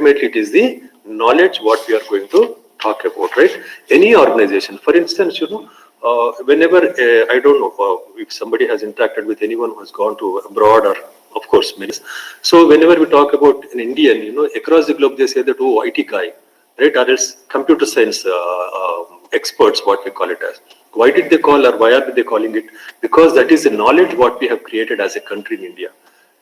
ultimately it is the knowledge what we are going to talk about, right? Any organization, for instance, whenever I don't know if somebody has interacted with anyone who has gone to abroad, or of course many. So whenever we talk about an Indian, across the globe they say that, oh, IT guy, right? Or else computer science experts, what we call it as. Why did they call, or why are they calling it? Because that is the knowledge what we have created as a country in India.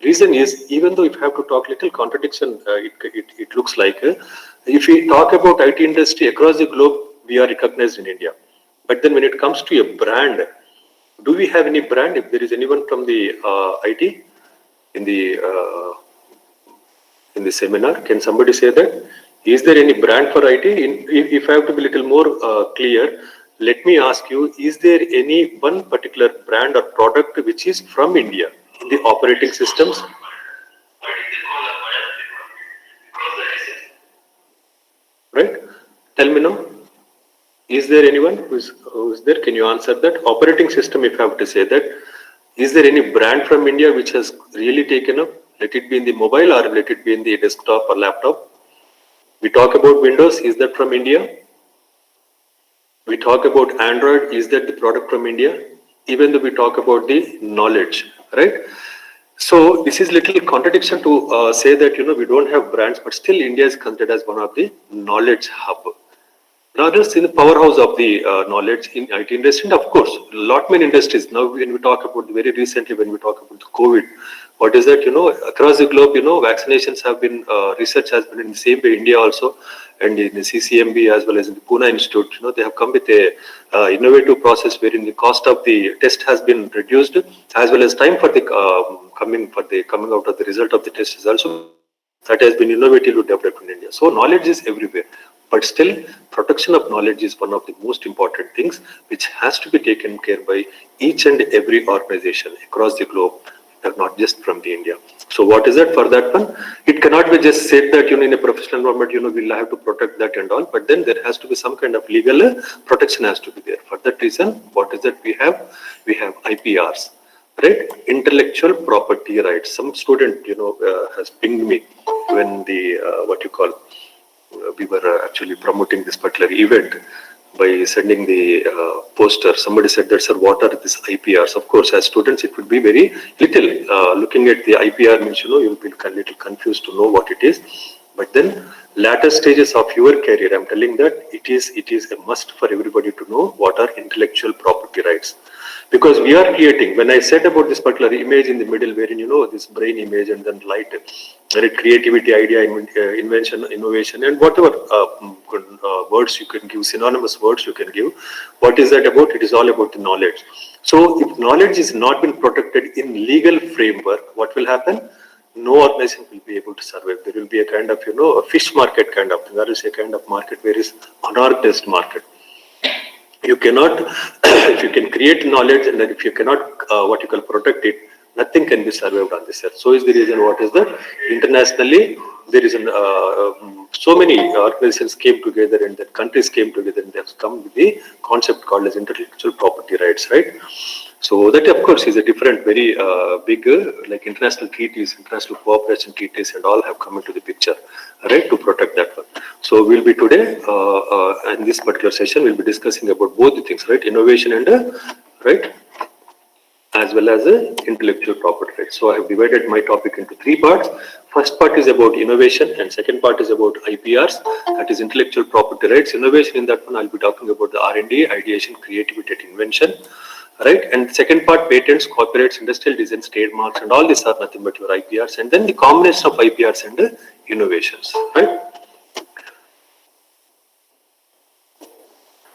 Reason is, even though if you have to talk little contradiction, it looks like, if we talk about IT industry across the globe, we are recognized in India. But then when it comes to a brand, do we have any brand? If there is anyone from the IT in the seminar, can somebody say that? Is there any brand for IT? If I have to be a little more clear, let me ask you, is there any one particular brand or product which is from India in the operating systems? Right? Tell me now. Is there anyone who's there? Can you answer that? Operating system, if I have to say that, is there any brand from India which has really taken up? Let it be in the mobile or let it be in the desktop or laptop. We talk about Windows, is that from India? We talk about Android, is that the product from India? Even though we talk about the knowledge, right? So this is little contradiction to say that, we don't have brands, but still India is considered as one of the knowledge hub. Now, this is the powerhouse of the knowledge in IT industry, and of course, lot many industries. Now, when we talk about very recently, when we talk about the COVID, what is that? Across the globe, vaccinations have been, research has been in the same way. India also, and in the CCMB as well as in the Pune Institute, they have come with a innovative process wherein the cost of the test has been reduced, as well as time for the coming out of the result of the test is also, that has been innovatively developed in India. So knowledge is everywhere. But still, protection of knowledge is one of the most important things which has to be taken care by each and every organization across the globe, not just from the India. So what is that for that one? It cannot be just said that, in a professional environment, we'll have to protect that and all, but then there has to be some kind of legal protection has to be there. For that reason, what is that we have? We have IPRs, right? Intellectual property rights. Some student, has pinged me when the, we were actually promoting this particular event by sending the poster. Somebody said that, sir, what are these IPRs? Of course, as students, it would be very little. Looking at the IPR means, you'll be a little confused to know what it is. But then latter stages of your career, I'm telling that it is a must for everybody to know what are intellectual property rights. Because we are creating, when I said about this particular image in the middle, wherein, this brain image and then light, creativity, idea, invention, innovation, and whatever words you can give, synonymous words you can give, what is that about? It is all about the knowledge. So if knowledge is not been protected in legal framework, what will happen? No organization will be able to survive. There will be a kind of, a fish market kind of thing. There is a kind of market where is unorganized market. You cannot, if you can create knowledge and then if you cannot, protect it, nothing can be survived on this earth. So is the reason what is that? Internationally, there is so many organizations came together and that countries came together and they have come with the concept called as intellectual property rights, right? So that of course is a different, very big, like international treaties, international cooperation treaties and all have come into the picture, right, to protect that one. So we'll be today, in this particular session, we'll be discussing about both the things, right, innovation and, right, as well as intellectual property rights. So I have divided my topic into three parts. First part is about innovation and second part is about IPRs, that is intellectual property rights. Innovation, in that one I'll be talking about the R&D, ideation, creativity and invention, right? And second part, patents, copyrights, industrial designs, trademarks, and all these are nothing but your IPRs, and then the combination of IPRs and innovations, right?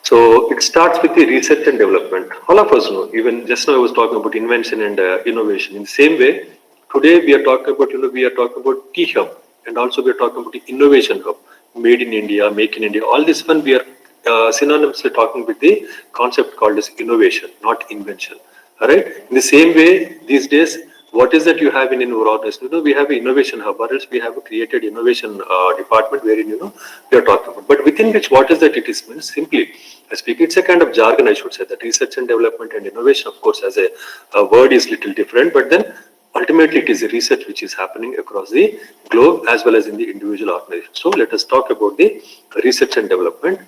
So it starts with the research and development. All of us know, even just now I was talking about invention and innovation. In the same way, today we are talking about, we are talking about T-Hub, and also we are talking about the innovation hub, made in India, make in India. All this one we are synonymously talking with the concept called as innovation, not invention. All right. In the same way, these days, what is that you have in our organization? We have an innovation hub, or else we have a created innovation department wherein we are talking about. But within which, what is that? It is means simply, I speak. It's a kind of jargon, I should say. That research and development and innovation, of course, as a word is little different. But then ultimately it is a research which is happening across the globe as well as in the individual organization. So let us talk about the research and development.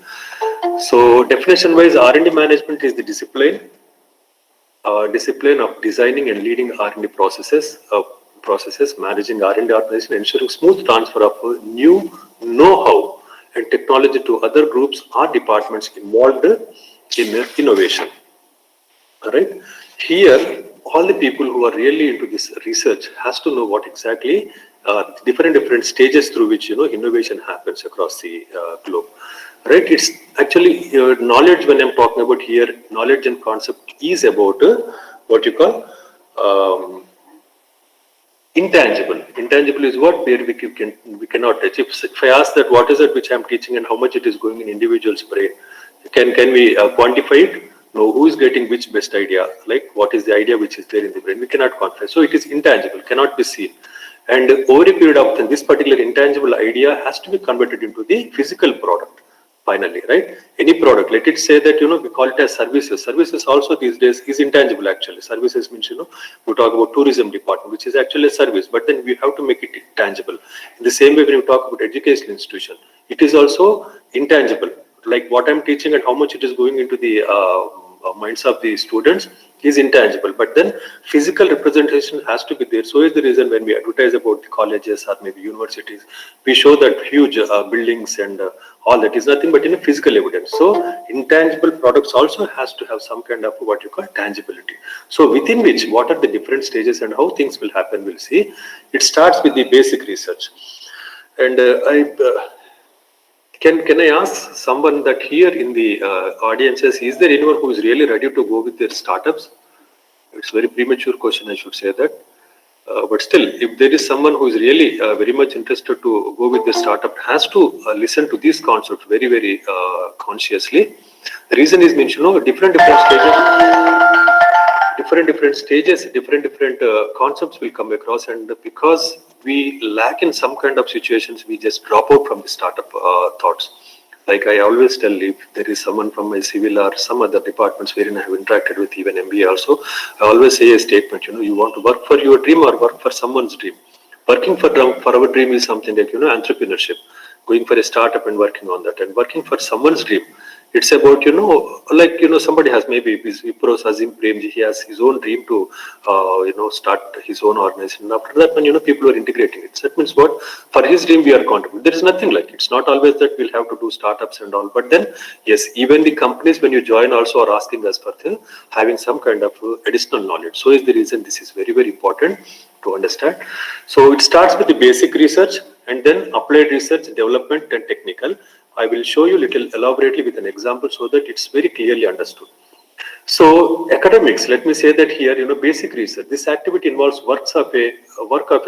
So definition wise, R&D management is the discipline of designing and leading R&D processes, managing R&D organization, ensuring smooth transfer of new know-how and technology to other groups or departments involved in innovation. All right. Here, all the people who are really into this research has to know what exactly different stages through which innovation happens across the globe. Right. It's actually knowledge. When I'm talking about here, knowledge and concept is about what you call intangible. Intangible is what where we cannot touch. If I ask that what is it which I'm teaching and how much it is going in individual's brain, can we quantify it? No. Who is getting which best idea? Like what is the idea which is there in the brain? We cannot quantify. So it is intangible, cannot be seen. And over a period of time, this particular intangible idea has to be converted into the physical product. Finally, right? Any product, let it say that, we call it as services. Services also these days is intangible actually. Services means, we talk about tourism department, which is actually a service, but then we have to make it tangible. In the same way, when we talk about education institution, it is also intangible. Like what I'm teaching and how much it is going into the minds of the students is intangible, but then physical representation has to be there. So is the reason when we advertise about the colleges or maybe universities, we show that huge buildings and all that is nothing but in a physical evidence. So intangible products also has to have some kind of what you call tangibility. So within which, what are the different stages and how things will happen, we'll see. It starts with the basic research. And Can I ask someone that here in the audiences, is there anyone who is really ready to go with their startups? It's a very premature question, I should say that. But still, if there is someone who is really very much interested to go with the startup, has to listen to these concepts very, very consciously. The reason is, different stages, different concepts will come across, and because we lack in some kind of situations, we just drop out from the startup thoughts. Like I always tell, if there is someone from my civil or some other departments wherein I have interacted with, even MBA also, I always say a statement, you want to work for your dream or work for someone's dream. Working for our dream is something like, entrepreneurship, going for a startup and working on that, and working for someone's dream. It's about, somebody has maybe IPRs, Azim Premji, he has his own dream to, start his own organization. And after that, when, people are integrating it. So that means what? For his dream, we are contributing. There is nothing like it. It's not always that we'll have to do startups and all. But then, yes, even the companies, when you join, also are asking us for having some kind of additional knowledge. So is the reason this is very, very important to understand. So it starts with the basic research and then applied research, development and technical. I will show you little elaborately with an example so that it's very clearly understood. So academics, let me say that here, basic research. This activity involves work of a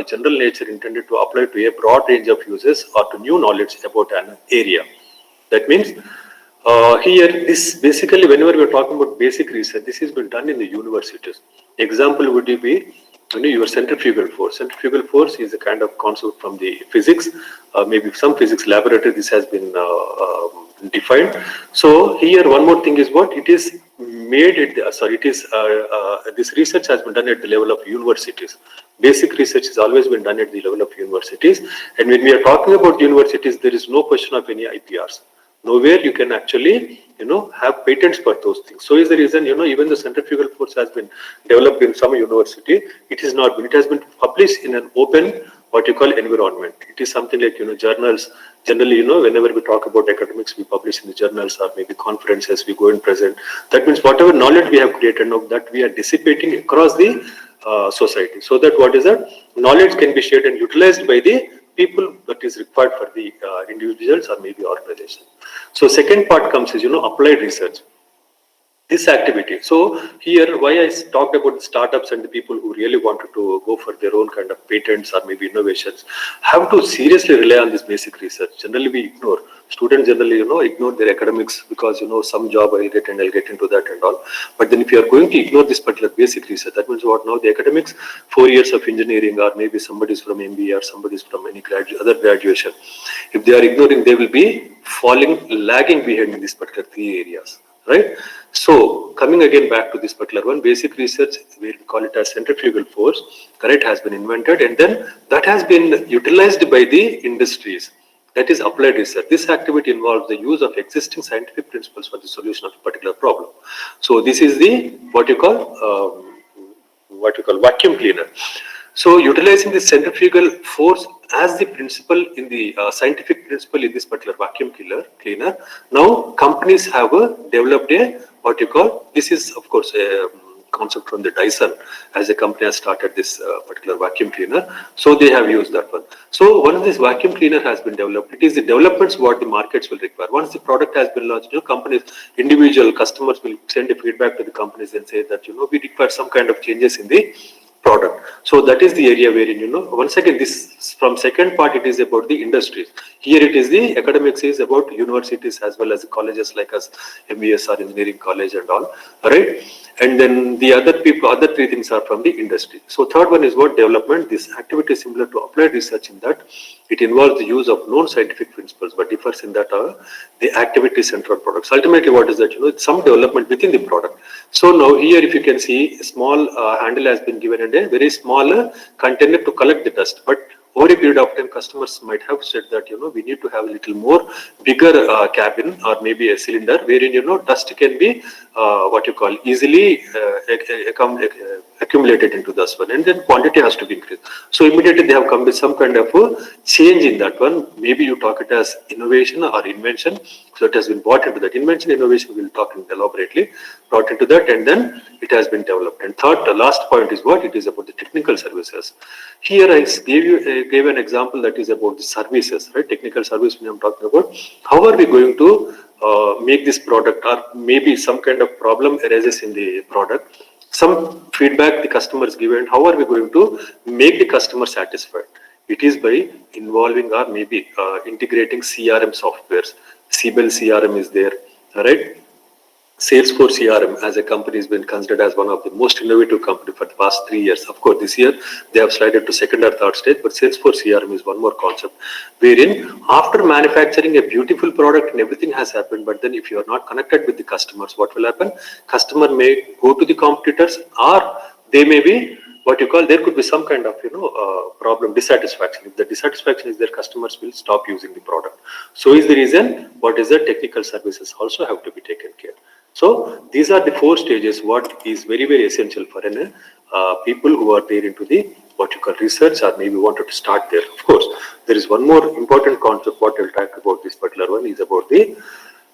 general nature intended to apply to a broad range of uses or to new knowledge about an area. That means here, this basically, whenever we're talking about basic research, this has been done in the universities. Example would be your centrifugal force. Centrifugal force is a kind of concept from the physics, maybe some physics laboratory. This has been defined. So here, one more thing is what it is made. This research has been done at the level of universities. Basic research has always been done at the level of universities. And when we are talking about universities, there is no question of any IPRs. Nowhere you can actually, have patents for those things. So is the reason, even the centrifugal force has been developed in some university. It is not been. It has been published in an open, what you call environment. It is something like, journals. Generally, whenever we talk about academics, we publish in the journals or maybe conferences, we go and present. That means whatever knowledge we have created now, that we are dissipating across the society. So that what is that? Knowledge can be shared and utilized by the people that is required for the individuals or maybe organization. So second part comes is, applied research. This activity. So here, why I talked about the startups and the people who really wanted to go for their own kind of patents or maybe innovations, have to seriously rely on this basic research. Generally, we ignore. Students generally, ignore their academics because, some job I'll get and I'll get into that and all. But then if you are going to ignore this particular basic research, that means what now? The academics, 4 years of engineering or maybe somebody's from MBA or somebody's from any other graduation. If they are ignoring, they will be lagging behind in these particular 3 areas. right? So coming again back to this particular one, basic research, we call it as centrifugal force, correct, has been invented, and then that has been utilized by the industries. That is applied research. This activity involves the use of existing scientific principles for the solution of a particular problem. So this is the what you call vacuum cleaner. So utilizing the centrifugal force as the principle in the scientific principle in this particular vacuum cleaner, now companies have developed a what you call, this is of course a concept from the Dyson, as a company has started this particular vacuum cleaner. So they have used that one. So once this vacuum cleaner has been developed, it is the developments what the markets will require. Once the product has been launched, companies, individual customers will send a feedback to the companies and say that we require some kind of changes in the product. So that is the area wherein, once again, this from second part, it is about the industries. Here it is the academics is about universities as well as colleges like us, MBS or engineering college and all right? And then the other three things are from the industry. So third one is what development. This activity is similar to applied research in that it involves the use of known scientific principles, but differs in that the activity central products. Ultimately, what is that? Some development within the product. So now here, if you can see, a small handle has been given and a very small container to collect the dust. But over a period of time, customers might have said that we need to have a little more bigger cabin or maybe a cylinder wherein dust can be what you call easily accumulated into this one, and then quantity has to be increased. So immediately they have come with some kind of a change in that one. Maybe you talk it as innovation or invention. So it has been brought into that. Invention, innovation, we'll talk elaborately, brought into that, and then it has been developed. And third, the last point is what? It is about the technical services. Here I gave an example that is about the services, right? Technical service when I'm talking about. How are we going to make this product, or maybe some kind of problem arises in the product, some feedback the customer is given, how are we going to make the customer satisfied? It is by involving or maybe integrating CRM softwares. Siebel CRM is there, right? Salesforce CRM as a company has been considered as one of the most innovative company for the past 3 years. Of course, this year they have slided to second or third stage, but Salesforce CRM is one more concept wherein after manufacturing a beautiful product and everything has happened, but then if you are not connected with the customers, what will happen? Customer may go to the competitors, or they may be what you call, there could be some kind of problem, dissatisfaction. If the dissatisfaction is there, customers will stop using the product. So is the reason what is the technical services also have to be taken care. So these are the 4 stages what is very, very essential for people who are there into the what you call research or maybe wanted to start there. Of course, there is one more important concept what I'll talk about this particular one is about the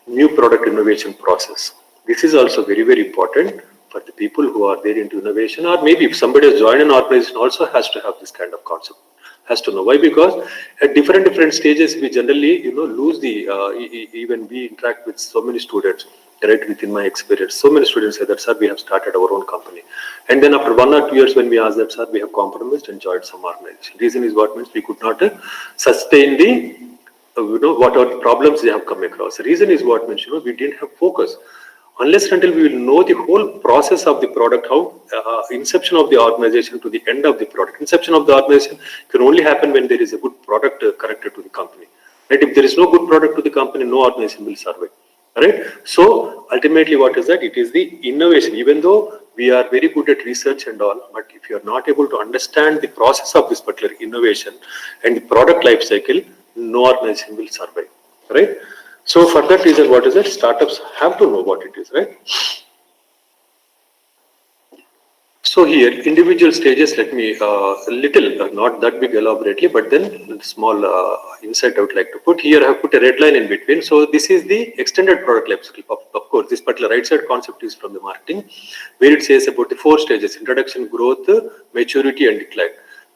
new product innovation process. This is also very, very important for the people who are there into innovation, or maybe if somebody has joined an organization also has to have this kind of concept, has to know. Why? Because at different stages we generally lose the even we interact with so many students, right? Within my experience, so many students say that, sir, we have started our own company, and then after 1 or 2 years when we ask that, sir, we have compromised and joined some organization. Reason is what means we could not sustain the what are the problems they have come across. The reason is what means we didn't have focus. Unless until we will know the whole process of the product, how inception of the organization to the end of the product. Inception of the organization can only happen when there is a good product connected to the company. Right? If there is no good product to the company, no organization will survive. Right? So ultimately, what is that? It is the innovation. Even though we are very good at research and all, but if you are not able to understand the process of this particular innovation and the product life cycle, no organization will survive. Right? So for that reason, what is it? Startups have to know what it is, right? So here, individual stages, let me not that big elaborately, but then small insight I would like to put. Here I have put a red line in between. So this is the extended product life cycle. Of course, this particular right side concept is from the marketing, where it says about the 4 stages: introduction, growth, maturity, and decline.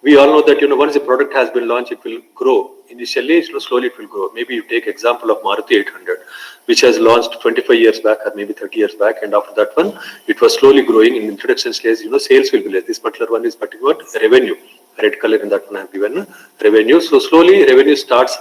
We all know that once the product has been launched, it will grow. Initially, slowly it will grow. Maybe you take example of Maruti 800, which has launched 25 years back or maybe 30 years back, and after that one, it was slowly growing. In introduction stage, sales will be less. This particular one is particular revenue. Red color in that one I have given revenue. So slowly revenue starts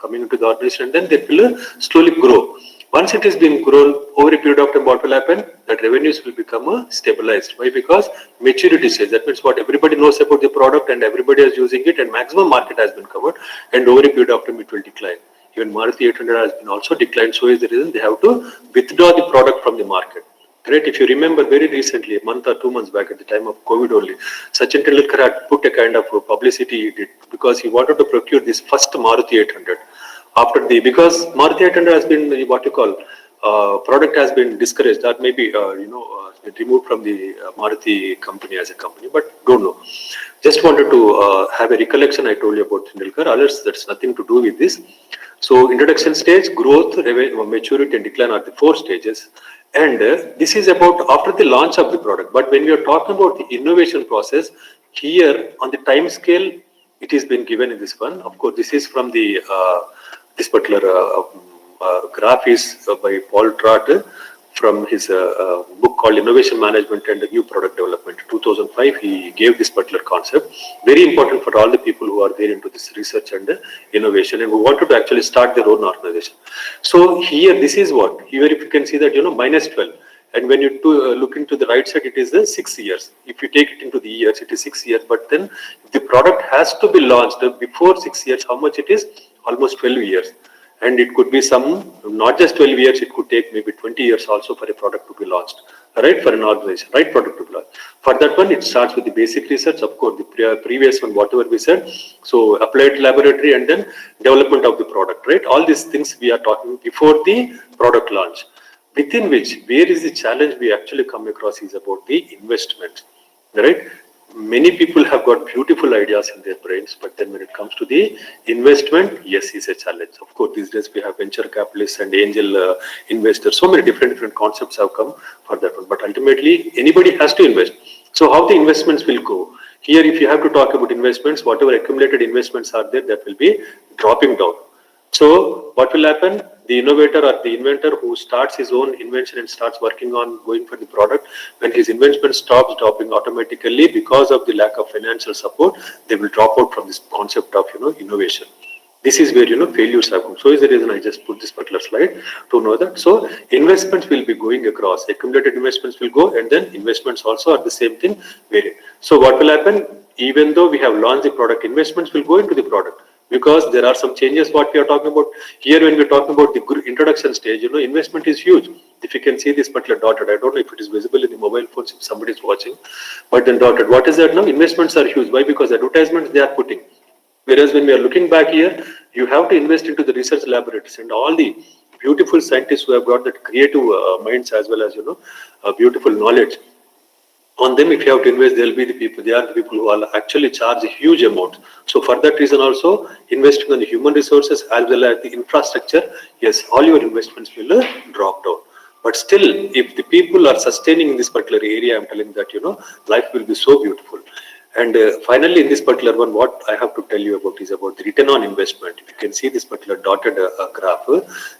coming into the organization, and then it will slowly grow. Once it is being grown over a period of time, what will happen? That revenues will become stabilized. Why? Because maturity stage. That means what everybody knows about the product and everybody is using it, and maximum market has been covered. And over a period of time, it will decline. Even Maruti 800 has been also declined. So is the reason they have to withdraw the product from the market. Right? If you remember very recently, a month or 2 months back at the time of COVID only, Sachin Tendulkar had put a kind of publicity he did because he wanted to procure this first Maruti 800. Because Maruti 800 has been what you call product has been discouraged or maybe removed from the Maruti company as a company, but don't know. Just wanted to have a recollection I told you about Tendulkar. Others, that's nothing to do with this. So introduction stage, growth, maturity, and decline are the 4 stages. And this is about after the launch of the product. But when we are talking about the innovation process, here on the time scale, it has been given in this one. Of course, this is from the this particular graph is by Paul Trott from his book called Innovation Management and New Product Development. 2005, he gave this particular concept. Very important for all the people who are there into this research and innovation and who wanted to actually start their own organization. So here, this is what, here if you can see that, minus 12. And when you look into the right side, it is the 6 years. If you take it into the years, it is 6 years. But then if the product has to be launched before 6 years, how much it is? Almost 12 years. And it could be not just 12 years, it could take maybe 20 years also for a product to be launched, right? For an organization, right product to be launched. For that one, it starts with the basic research, of course, the previous one, whatever we said. So applied laboratory and then development of the product, right? All these things we are talking before the product launch. Within which, where is the challenge we actually come across is about the investment, right? Many people have got beautiful ideas in their brains, but then when it comes to the investment, yes, is a challenge. Of course, these days we have venture capitalists and angel investors. So many different concepts have come for that one. But ultimately, anybody has to invest. So how the investments will go? Here, if you have to talk about investments, whatever accumulated investments are there, that will be dropping down. So what will happen? The innovator or the inventor who starts his own invention and starts working on going for the product, when his investment stops dropping automatically because of the lack of financial support, they will drop out from this concept of innovation. This is where failures have come. So is the reason I just put this particular slide to know that. So investments will be going across. Accumulated investments will go, and then investments also are the same thing. So what will happen? Even though we have launched the product, investments will go into the product. Because there are some changes what we are talking about here when we are talking about the introduction stage, investment is huge. If you can see this particular dotted, I don't know if it is visible in the mobile phones if somebody is watching, but then dotted, what is that now? Investments are huge. Why? Because advertisements they are putting. Whereas when we are looking back here, you have to invest into the research laboratories and all the beautiful scientists who have got that creative minds as well as, beautiful knowledge. On them, if you have to invest, they'll be the people. They are the people who will actually charge a huge amount. So for that reason also, investing on the human resources as well as the infrastructure, yes, all your investments will drop down. But still, if the people are sustaining in this particular area, I'm telling that, life will be so beautiful. And finally, in this particular one, what I have to tell you about is about the return on investment. If you can see this particular dotted graph,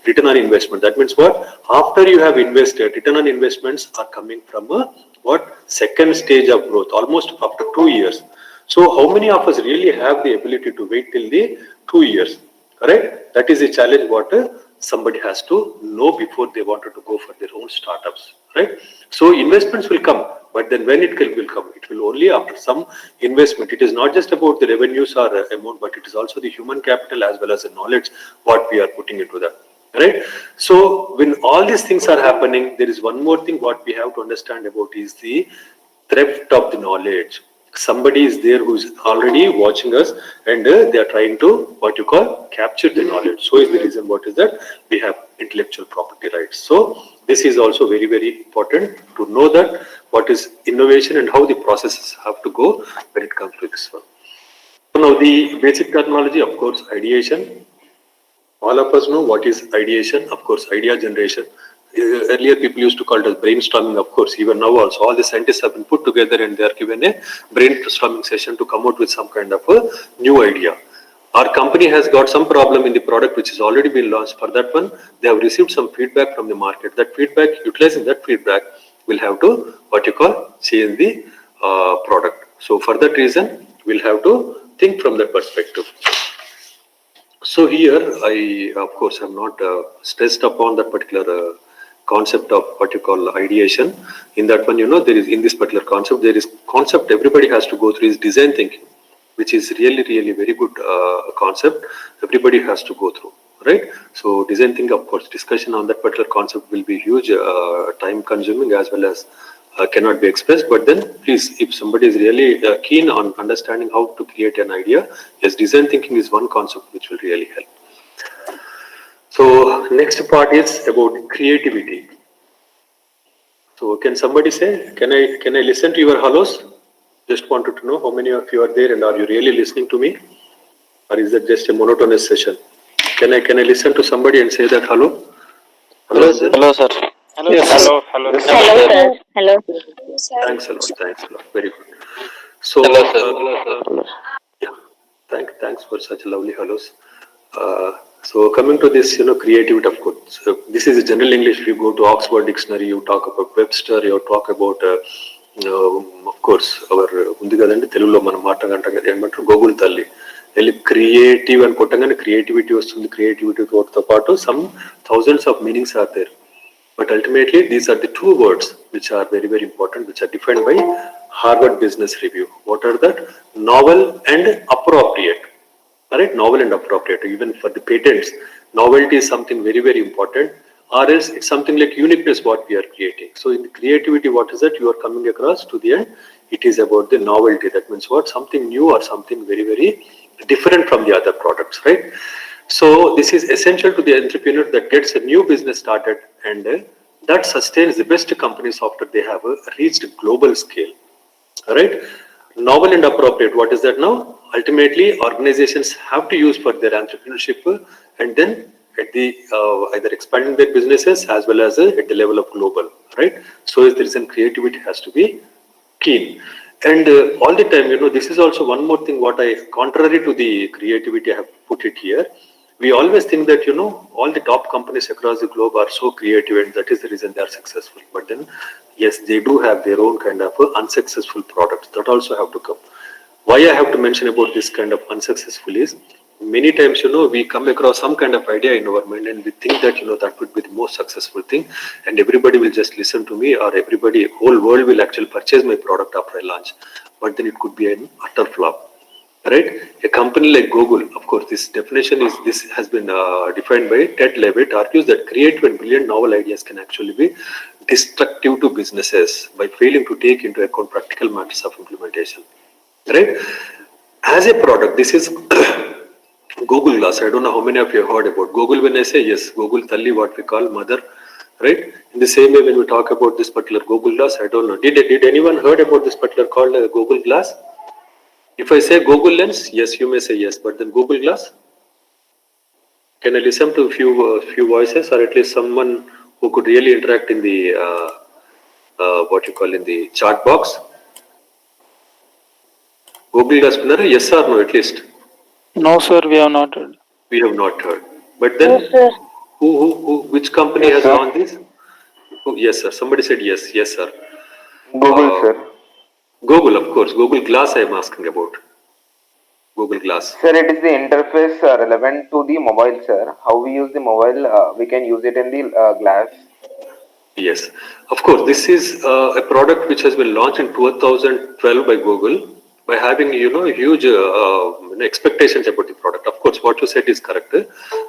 return on investment. That means what? After you have invested, return on investments are coming from what? Second stage of growth, almost after 2 years. So how many of us really have the ability to wait till the 2 years? Correct? That is a challenge what somebody has to know before they wanted to go for their own startups. Right? So investments will come. But then when it will come, it will only after some investment. It is not just about the revenues or amount, but it is also the human capital as well as the knowledge what we are putting into that. Right? So when all these things are happening, there is one more thing what we have to understand about is the theft of the knowledge. Somebody is there who is already watching us and they are trying to what you call capture the knowledge. So is the reason what is that we have intellectual property rights. So this is also very, very important to know that what is innovation and how the processes have to go when it comes to this one. So now the basic terminology, of course, ideation. All of us know what is ideation, of course, idea generation. Earlier people used to call it as brainstorming, of course, even now also all the scientists have been put together and they are given a brainstorming session to come out with some kind of a new idea. Our company has got some problem in the product which has already been launched. For that one, they have received some feedback from the market. That feedback, utilizing that feedback, will have to what you call change the product. So for that reason, we'll have to think from that perspective. So here, I of course have not stressed upon that particular concept of what you call ideation. In that one, there is in this particular concept, there is concept everybody has to go through is design thinking, which is really, really very good concept. Everybody has to go through, right? So design thinking, of course, discussion on that particular concept will be huge, time consuming as well as cannot be expressed. But then please, if somebody is really keen on understanding how to create an idea, yes, design thinking is one concept which will really help. So next part is about creativity. So can somebody say, can I listen to your hellos? Just wanted to know how many of you are there and are you really listening to me? Or is that just a monotonous session? Can I listen to somebody and say that hello? Hello, sir. Hello, sir. Hello, Yes, sir. sir. Hello, Yes, sir. sir. Hello, sir. Hello. Thanks a lot. Thanks a lot. Very good. So, Hello, sir. yeah, thanks for such lovely hellos. So coming to this, creativity, of course. So this is general English. If you go to Oxford Dictionary, you talk about Webster, you talk about, of course, our ఉంది కదండి తెలుగులో మనం మాట్లాడగంటాం కదా ఏమంటారు Google తల్లి వెళ్ళి creative అని కొట్టగానే క్రియేటివిటీ వస్తుంది. క్రియేటివిటీ తో పాటు some thousands of meanings are there. But ultimately, these are the two words which are very, very important, which are defined by Harvard Business Review. What are that? Novel and appropriate. All right, novel and appropriate. Even for the patents, novelty is something very, very important. Or else it's something like uniqueness what we are creating. So in creativity, what is that? You are coming across to the end. It is about the novelty. That means what? Something new or something very, very different from the other products, right? So this is essential to the entrepreneur that gets a new business started and that sustains the best companies after they have reached global scale. All right. Novel and appropriate. What is that now? Ultimately, organizations have to use for their entrepreneurship and then at the either expanding their businesses as well as at the level of global. Right. So there is creativity has to be keen. And all the time, this is also one more thing what I, contrary to the creativity, I have put it here. We always think that, all the top companies across the globe are so creative and that is the reason they are successful. But then, yes, they do have their own kind of unsuccessful products that also have to come. Why I have to mention about this kind of unsuccessful is, many times, we come across some kind of idea in our mind and we think that, that would be the most successful thing and everybody will just listen to me or everybody, whole world will actually purchase my product after I launch. But then it could be an utter flop. Right? A company like Google, of course, this definition is, this has been defined by Ted Levitt, argues that creative and brilliant novel ideas can actually be destructive to businesses by failing to take into account practical matters of implementation. Right? As a product, this is Google Glass. I don't know how many of you have heard about Google. When I say yes, Google Talli, what we call mother, right? In the same way, when we talk about this particular Google Glass, I don't know. Did anyone heard about this particular called Google Glass? If I say Google Lens, yes, you may say yes, but then Google Glass? Can I listen to a few voices or at least someone who could really interact in the, what you call in the chat box? Google Glass, yes or no at least? No, sir, we have not heard. We have not heard. But then, which company has launched this? Oh, yes, sir. Somebody said yes. Yes, sir. Google, sir. Google, of course. Google Glass I am asking about. Google Glass. Sir, it is the interface relevant to the mobile, sir. How we use the mobile, we can use it in the glass. Yes, of course. This is a product which has been launched in 2012 by Google by having, huge expectations about the product. Of course, what you said is correct,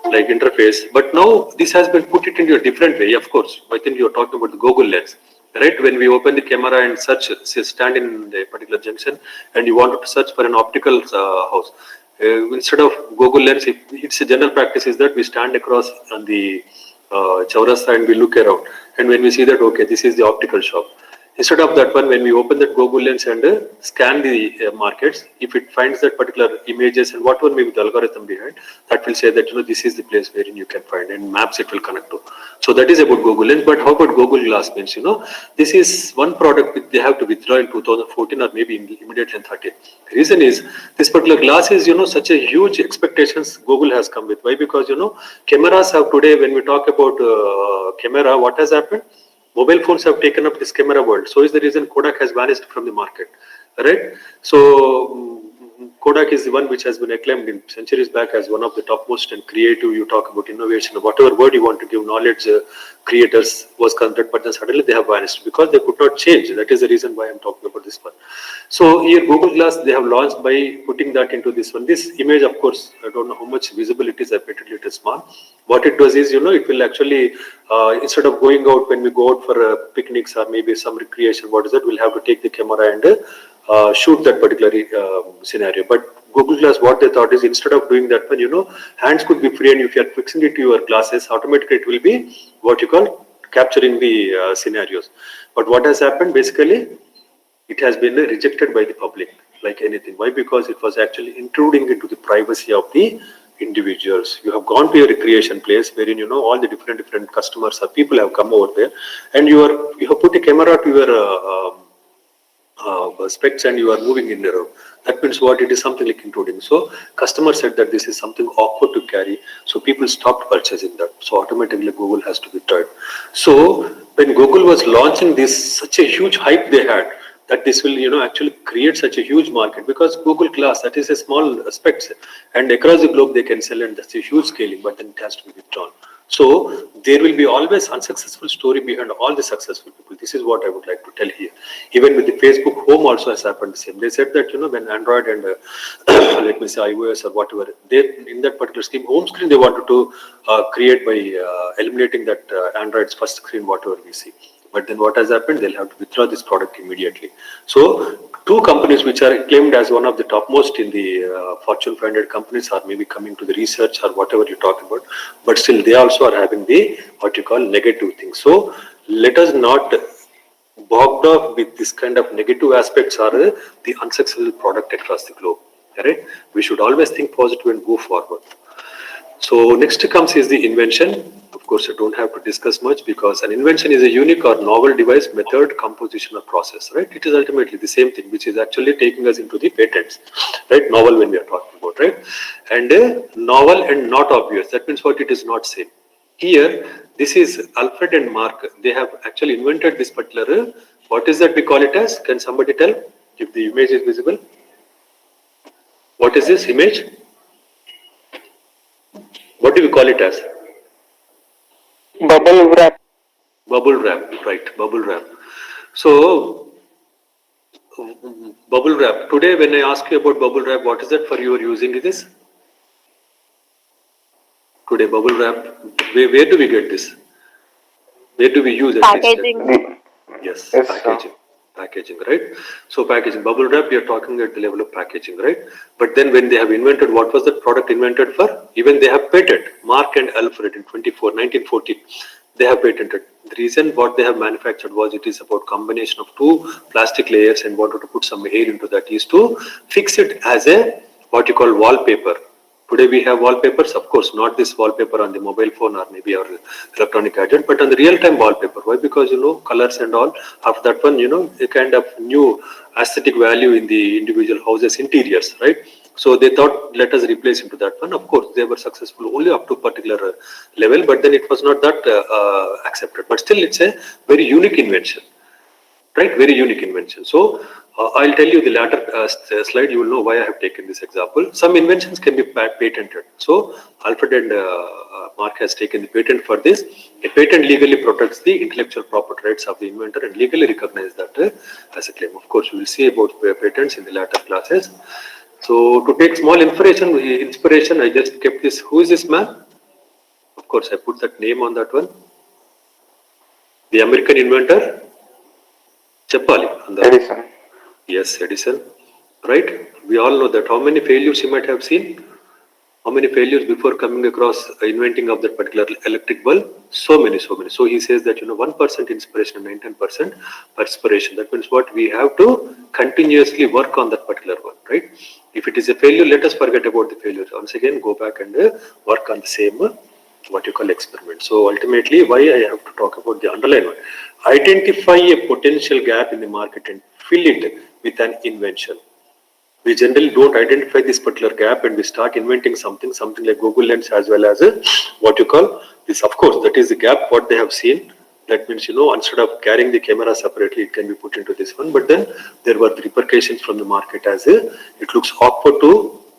like interface. But now this has been put it into a different way. Of course, I think you're talking about the Google Lens. Right, when we open the camera and search, say stand in a particular junction and you wanted to search for an optical house, instead of Google Lens, it's a general practice is that we stand across on the Chaurasta and we look around, and when we see that, okay, this is the optical shop. Instead of that one, when we open that Google Lens and scan the markets, if it finds that particular images and whatever may be the algorithm behind, that will say that, this is the place wherein you can find, and maps it will connect to. So that is about Google Lens. But how about Google Glass means, this is one product which they have to withdraw in 2014 or maybe immediately in 2013. The reason is this particular glass is, such a huge expectations Google has come with. Why? Because, cameras have today, when we talk about camera, what has happened? Mobile phones have taken up this camera world. So is the reason Kodak has vanished from the market, right? So Kodak is the one which has been acclaimed in centuries back as one of the topmost and creative. You talk about innovation, whatever word you want to give, knowledge creators was considered, but then suddenly they have vanished because they could not change. That is the reason why I'm talking about this one. So here Google Glass they have launched by putting that into this one. This image, of course, I don't know how much visible it is. I bet it is small. What it does is, it will actually instead of going out when we go out for picnics or maybe some recreation, what is that? We'll have to take the camera and shoot that particular scenario. But Google Glass, what they thought is instead of doing that one, hands could be free, and if you are fixing it to your glasses, automatically it will be what you call capturing the scenarios. But what has happened basically, it has been rejected by the public like anything. Why? Because it was actually intruding into the privacy of the individuals. You have gone to a recreation place wherein all the different customers or people have come over there, and you have put a camera to your specs and you are moving in the road. That means what? It is something like intruding. So customer said that this is something awkward to carry. So people stopped purchasing that. So automatically Google has to be tried. So when Google was launching this, such a huge hype they had that this will actually create such a huge market, because Google Glass, that is a small specs, and across the globe they can sell, and that's a huge scaling, but then it has to be withdrawn. So there will be always unsuccessful story behind all the successful people. This is what I would like to tell here. Even with the Facebook Home also has happened the same. They said that when Android and let me say iOS or whatever, they in that particular scheme home screen they wanted to create by eliminating that Android's first screen whatever we see. But then what has happened? They'll have to withdraw this product immediately. So two companies which are claimed as one of the topmost in the Fortune 500 companies are maybe coming to the research or whatever you talk about, but still they also are having the what you call negative things. So let us not bogged off with this kind of negative aspects or the unsuccessful product across the globe. Correct? We should always think positive and go forward. So next comes is the invention. Of course, I don't have to discuss much because an invention is a unique or novel device, method, composition, or process. Right? It is ultimately the same thing, which is actually taking us into the patents. Right? Novel when we are talking about, right? And novel and not obvious. That means what? It is not same. Here, this is Alfred and Mark. They have actually invented this particular. What is that we call it as? Can somebody tell if the image is visible? What is this image? What do we call it as? Bubble wrap. Bubble wrap, right? Bubble wrap. So, bubble wrap. Today, when I ask you about bubble wrap, what is that for you are using this? Today, bubble wrap. Where do we get this? Where do we use it? Packaging. Yes, Yes, packaging. Packaging, right? So packaging, bubble wrap, we are talking at the level of packaging, right? But then when they have invented, what was the product invented for? Even they have patented. Mark and Alfred in 1940, they have patented. The reason what they have manufactured was it is about combination of two plastic layers and wanted to put some air into that is to fix it as a what you call wallpaper. Today we have wallpapers, of course, not this wallpaper on the mobile phone or maybe our electronic gadget, but on the real-time wallpaper. Why? Because colors and all of that one, a kind of new aesthetic value in the individual houses interiors, right? So they thought, let us replace into that one. Of course, they were successful only up to a particular level, but then it was not that accepted. But still, it's a very unique invention. Right, very unique invention. So I'll tell you the latter slide. You will know why I have taken this example. Some inventions can be patented. So Alfred and Mark has taken the patent for this. A patent legally protects the intellectual property rights of the inventor and legally recognizes that as a claim. Of course, we will see about patents in the latter classes. So to take small inspiration, I just kept this. Who is this man? Of course, I put that name on that one. The American inventor. Chapali. Edison. Yes, Edison. Right? We all know that. How many failures you might have seen? How many failures before coming across inventing of that particular electric bulb? So many. So he says that 1% inspiration and 19% perspiration. That means what? We have to continuously work on that particular one, right? If it is a failure, let us forget about the failure. Once again, go back and work on the same what you call experiment. So ultimately, why I have to talk about the underlying one? Identify a potential gap in the market and fill it with an invention. We generally don't identify this particular gap and we start inventing something like Google Lens as well as what you call this. Of course, that is the gap what they have seen. That means, instead of carrying the camera separately, it can be put into this one. But then there were the repercussions from the market as it looks awkward to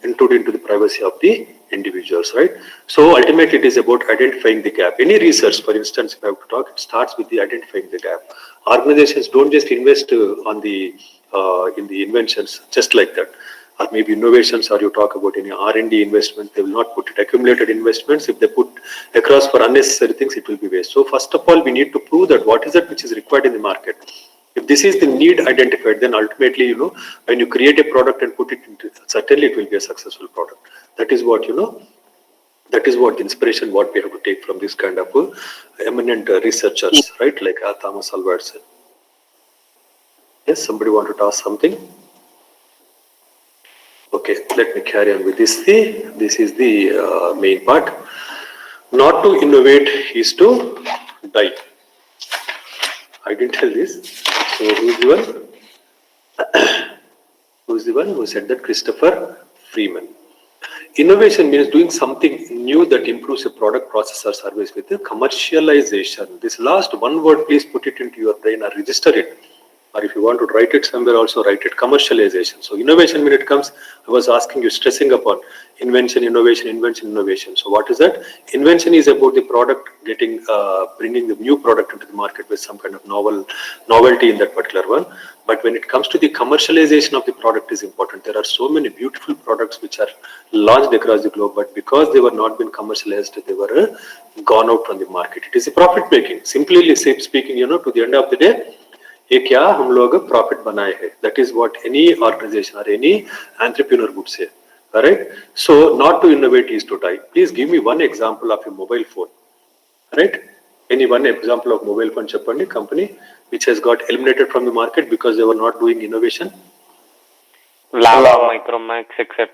intrude into the privacy of the individuals, right? So ultimately, it is about identifying the gap. Any research, for instance, if I have to talk, it starts with the identifying the gap. Organizations don't just invest on the in the inventions just like that, or maybe innovations, or you talk about any R&D investment, they will not put it. Accumulated investments, if they put across for unnecessary things, it will be waste. So first of all, we need to prove that what is it which is required in the market. If this is the need identified, then ultimately, when you create a product and put it into, certainly it will be a successful product. That is what, that is what the inspiration, what we have to take from this kind of eminent researchers, right? Like Thomas Alva Edison. Yes, somebody wanted to ask something? Okay, let me carry on with this. This is the main part. Not to innovate is to die. I didn't tell this. So who's the one? Who's the one who said that? Christopher Freeman. Innovation means doing something new that improves a product, process, or service with the commercialization. This last one word, please put it into your brain or register it. Or if you want to write it somewhere, also write it, commercialization. So innovation, when it comes, I was asking you, stressing upon invention, innovation, invention, innovation. So what is that? Invention is about the product getting, bringing the new product into the market with some kind of novelty in that particular one. But when it comes to the commercialization of the product is important. There are so many beautiful products which are launched across the globe, but because they were not been commercialized, they were gone out from the market. It is a profit making. Simply speaking, to the end of the day, ये क्या हम लोग profit बनाए हैं. That is what any organization or any entrepreneur would say. Alright. So not to innovate is to die. Please give me one example of a mobile phone. Right? Any one example of mobile phone Chapandi company which has got eliminated from the market because they were not doing innovation. Lava, Micromax, etc.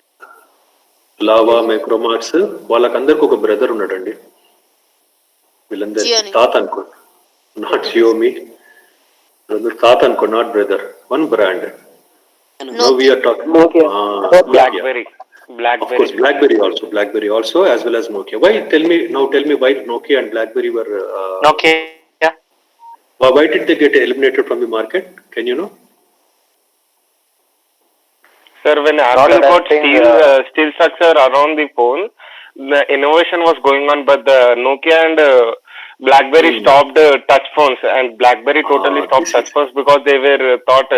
Lava, Micromax, వాళ్ళకందరికి ఒక brother ఉన్నాడండి. వీళ్ళందరికీ తాత అనుకో. Not Xiaomi. Tat and not brother. One brand. Now we are talking Nokia. BlackBerry. Of course, BlackBerry also, as well as Nokia. Why? Tell me why Nokia and BlackBerry were. Nokia. Why did they get eliminated from the market? Can you know? Sir, when Apple got steel structure around the phone, the innovation was going on, but the Nokia and BlackBerry stopped touch phones, and BlackBerry totally stopped touch phones because they were thought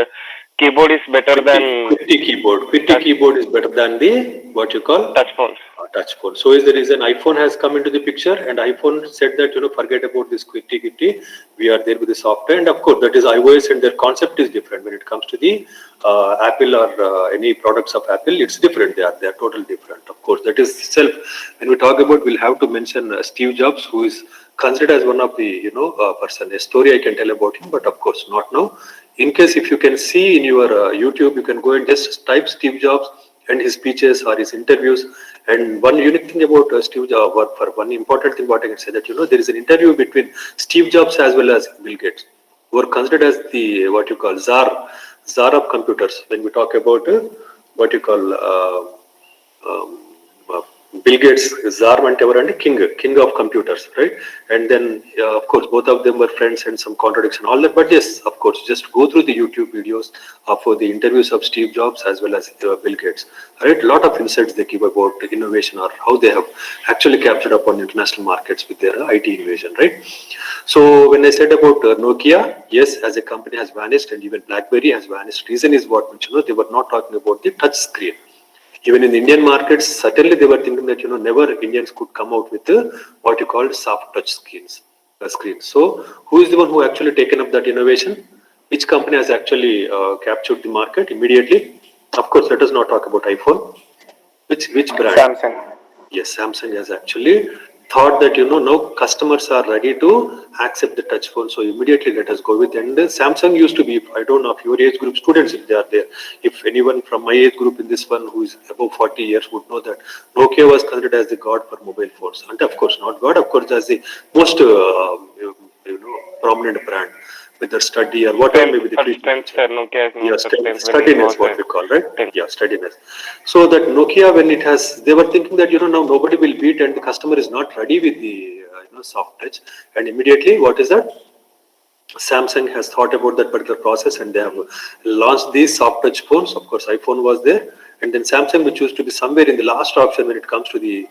keyboard is better than QWERTY keyboard. QWERTY keyboard is better than the what you call touch phones. Touch phone. So is the reason iPhone has come into the picture, and iPhone said that forget about this QWERTY. We are there with the software, and of course that is iOS, and their concept is different when it comes to the Apple or any products of Apple. It's different. They are totally different. Of course, that is self. When we talk about, we'll have to mention Steve Jobs, who is considered as one of the person. A story I can tell about him, but of course not now. In case if you can see in your YouTube, you can go and just type Steve Jobs and his speeches or his interviews. And one unique thing about Steve Jobs, for one important thing, what I can say that there is an interview between Steve Jobs as well as Bill Gates, who are considered as the what you call czar of computers. When we talk about what you call Bill Gates, czar and king of computers, right? And then of course both of them were friends and some contradiction, all that. But yes, of course, just go through the YouTube videos for the interviews of Steve Jobs as well as Bill Gates. Right, a lot of insights they give about innovation or how they have actually captured upon international markets with their IT innovation, right? So when I said about Nokia, yes, as a company has vanished, and even BlackBerry has vanished. Reason is what they were not talking about the touch screen. Even in the Indian markets, certainly they were thinking that never Indians could come out with what you call soft touch screens. So who is the one who actually taken up that innovation? Which company has actually captured the market immediately? Of course, let us not talk about iPhone. Which brand? Samsung. Yes, Samsung has actually thought that now customers are ready to accept the touch phone, so immediately let us go with. And Samsung used to be, I don't know if your age group students, if they are there, if anyone from my age group in this one who is above 40 years would know that Nokia was considered as the god for mobile phones, and of course not god, of course as the most prominent brand with their study or whatever maybe the steadiness, what we call, right? Yeah, steadiness. So that Nokia, when it has, they were thinking that now nobody will beat, and the customer is not ready with the soft touch, and immediately what is that? Samsung has thought about that particular process and they have launched these soft touch phones. Of course, iPhone was there, and then Samsung, which used to be somewhere in the last option when it comes to the,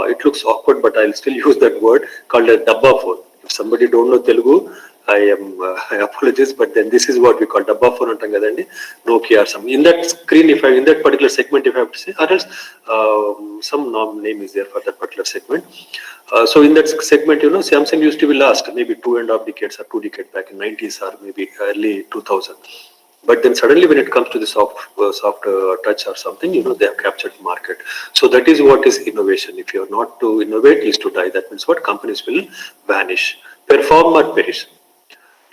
it looks awkward, but I'll still use that word, called a dabba phone. If somebody don't know Telugu, I apologize, but then this is what we call dabba phone antam kadandi, Nokia or something. In that screen, if I in that particular segment, if I have to say, or else some name is there for that particular segment. So in that segment, Samsung used to be last, maybe 2.5 decades or 2 decades back in 90s or maybe early 2000. But then suddenly when it comes to the soft touch or something, they have captured the market. So that is what is innovation. If you are not to innovate, is to die. That means what? Companies will vanish, perform or perish.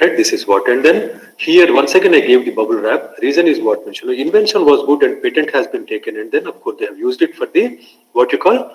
Right, this is what. And then here, once again, I gave the bubble wrap. Reason is what mentioned. Invention was good and patent has been taken. And then, of course, they have used it for the, what you call,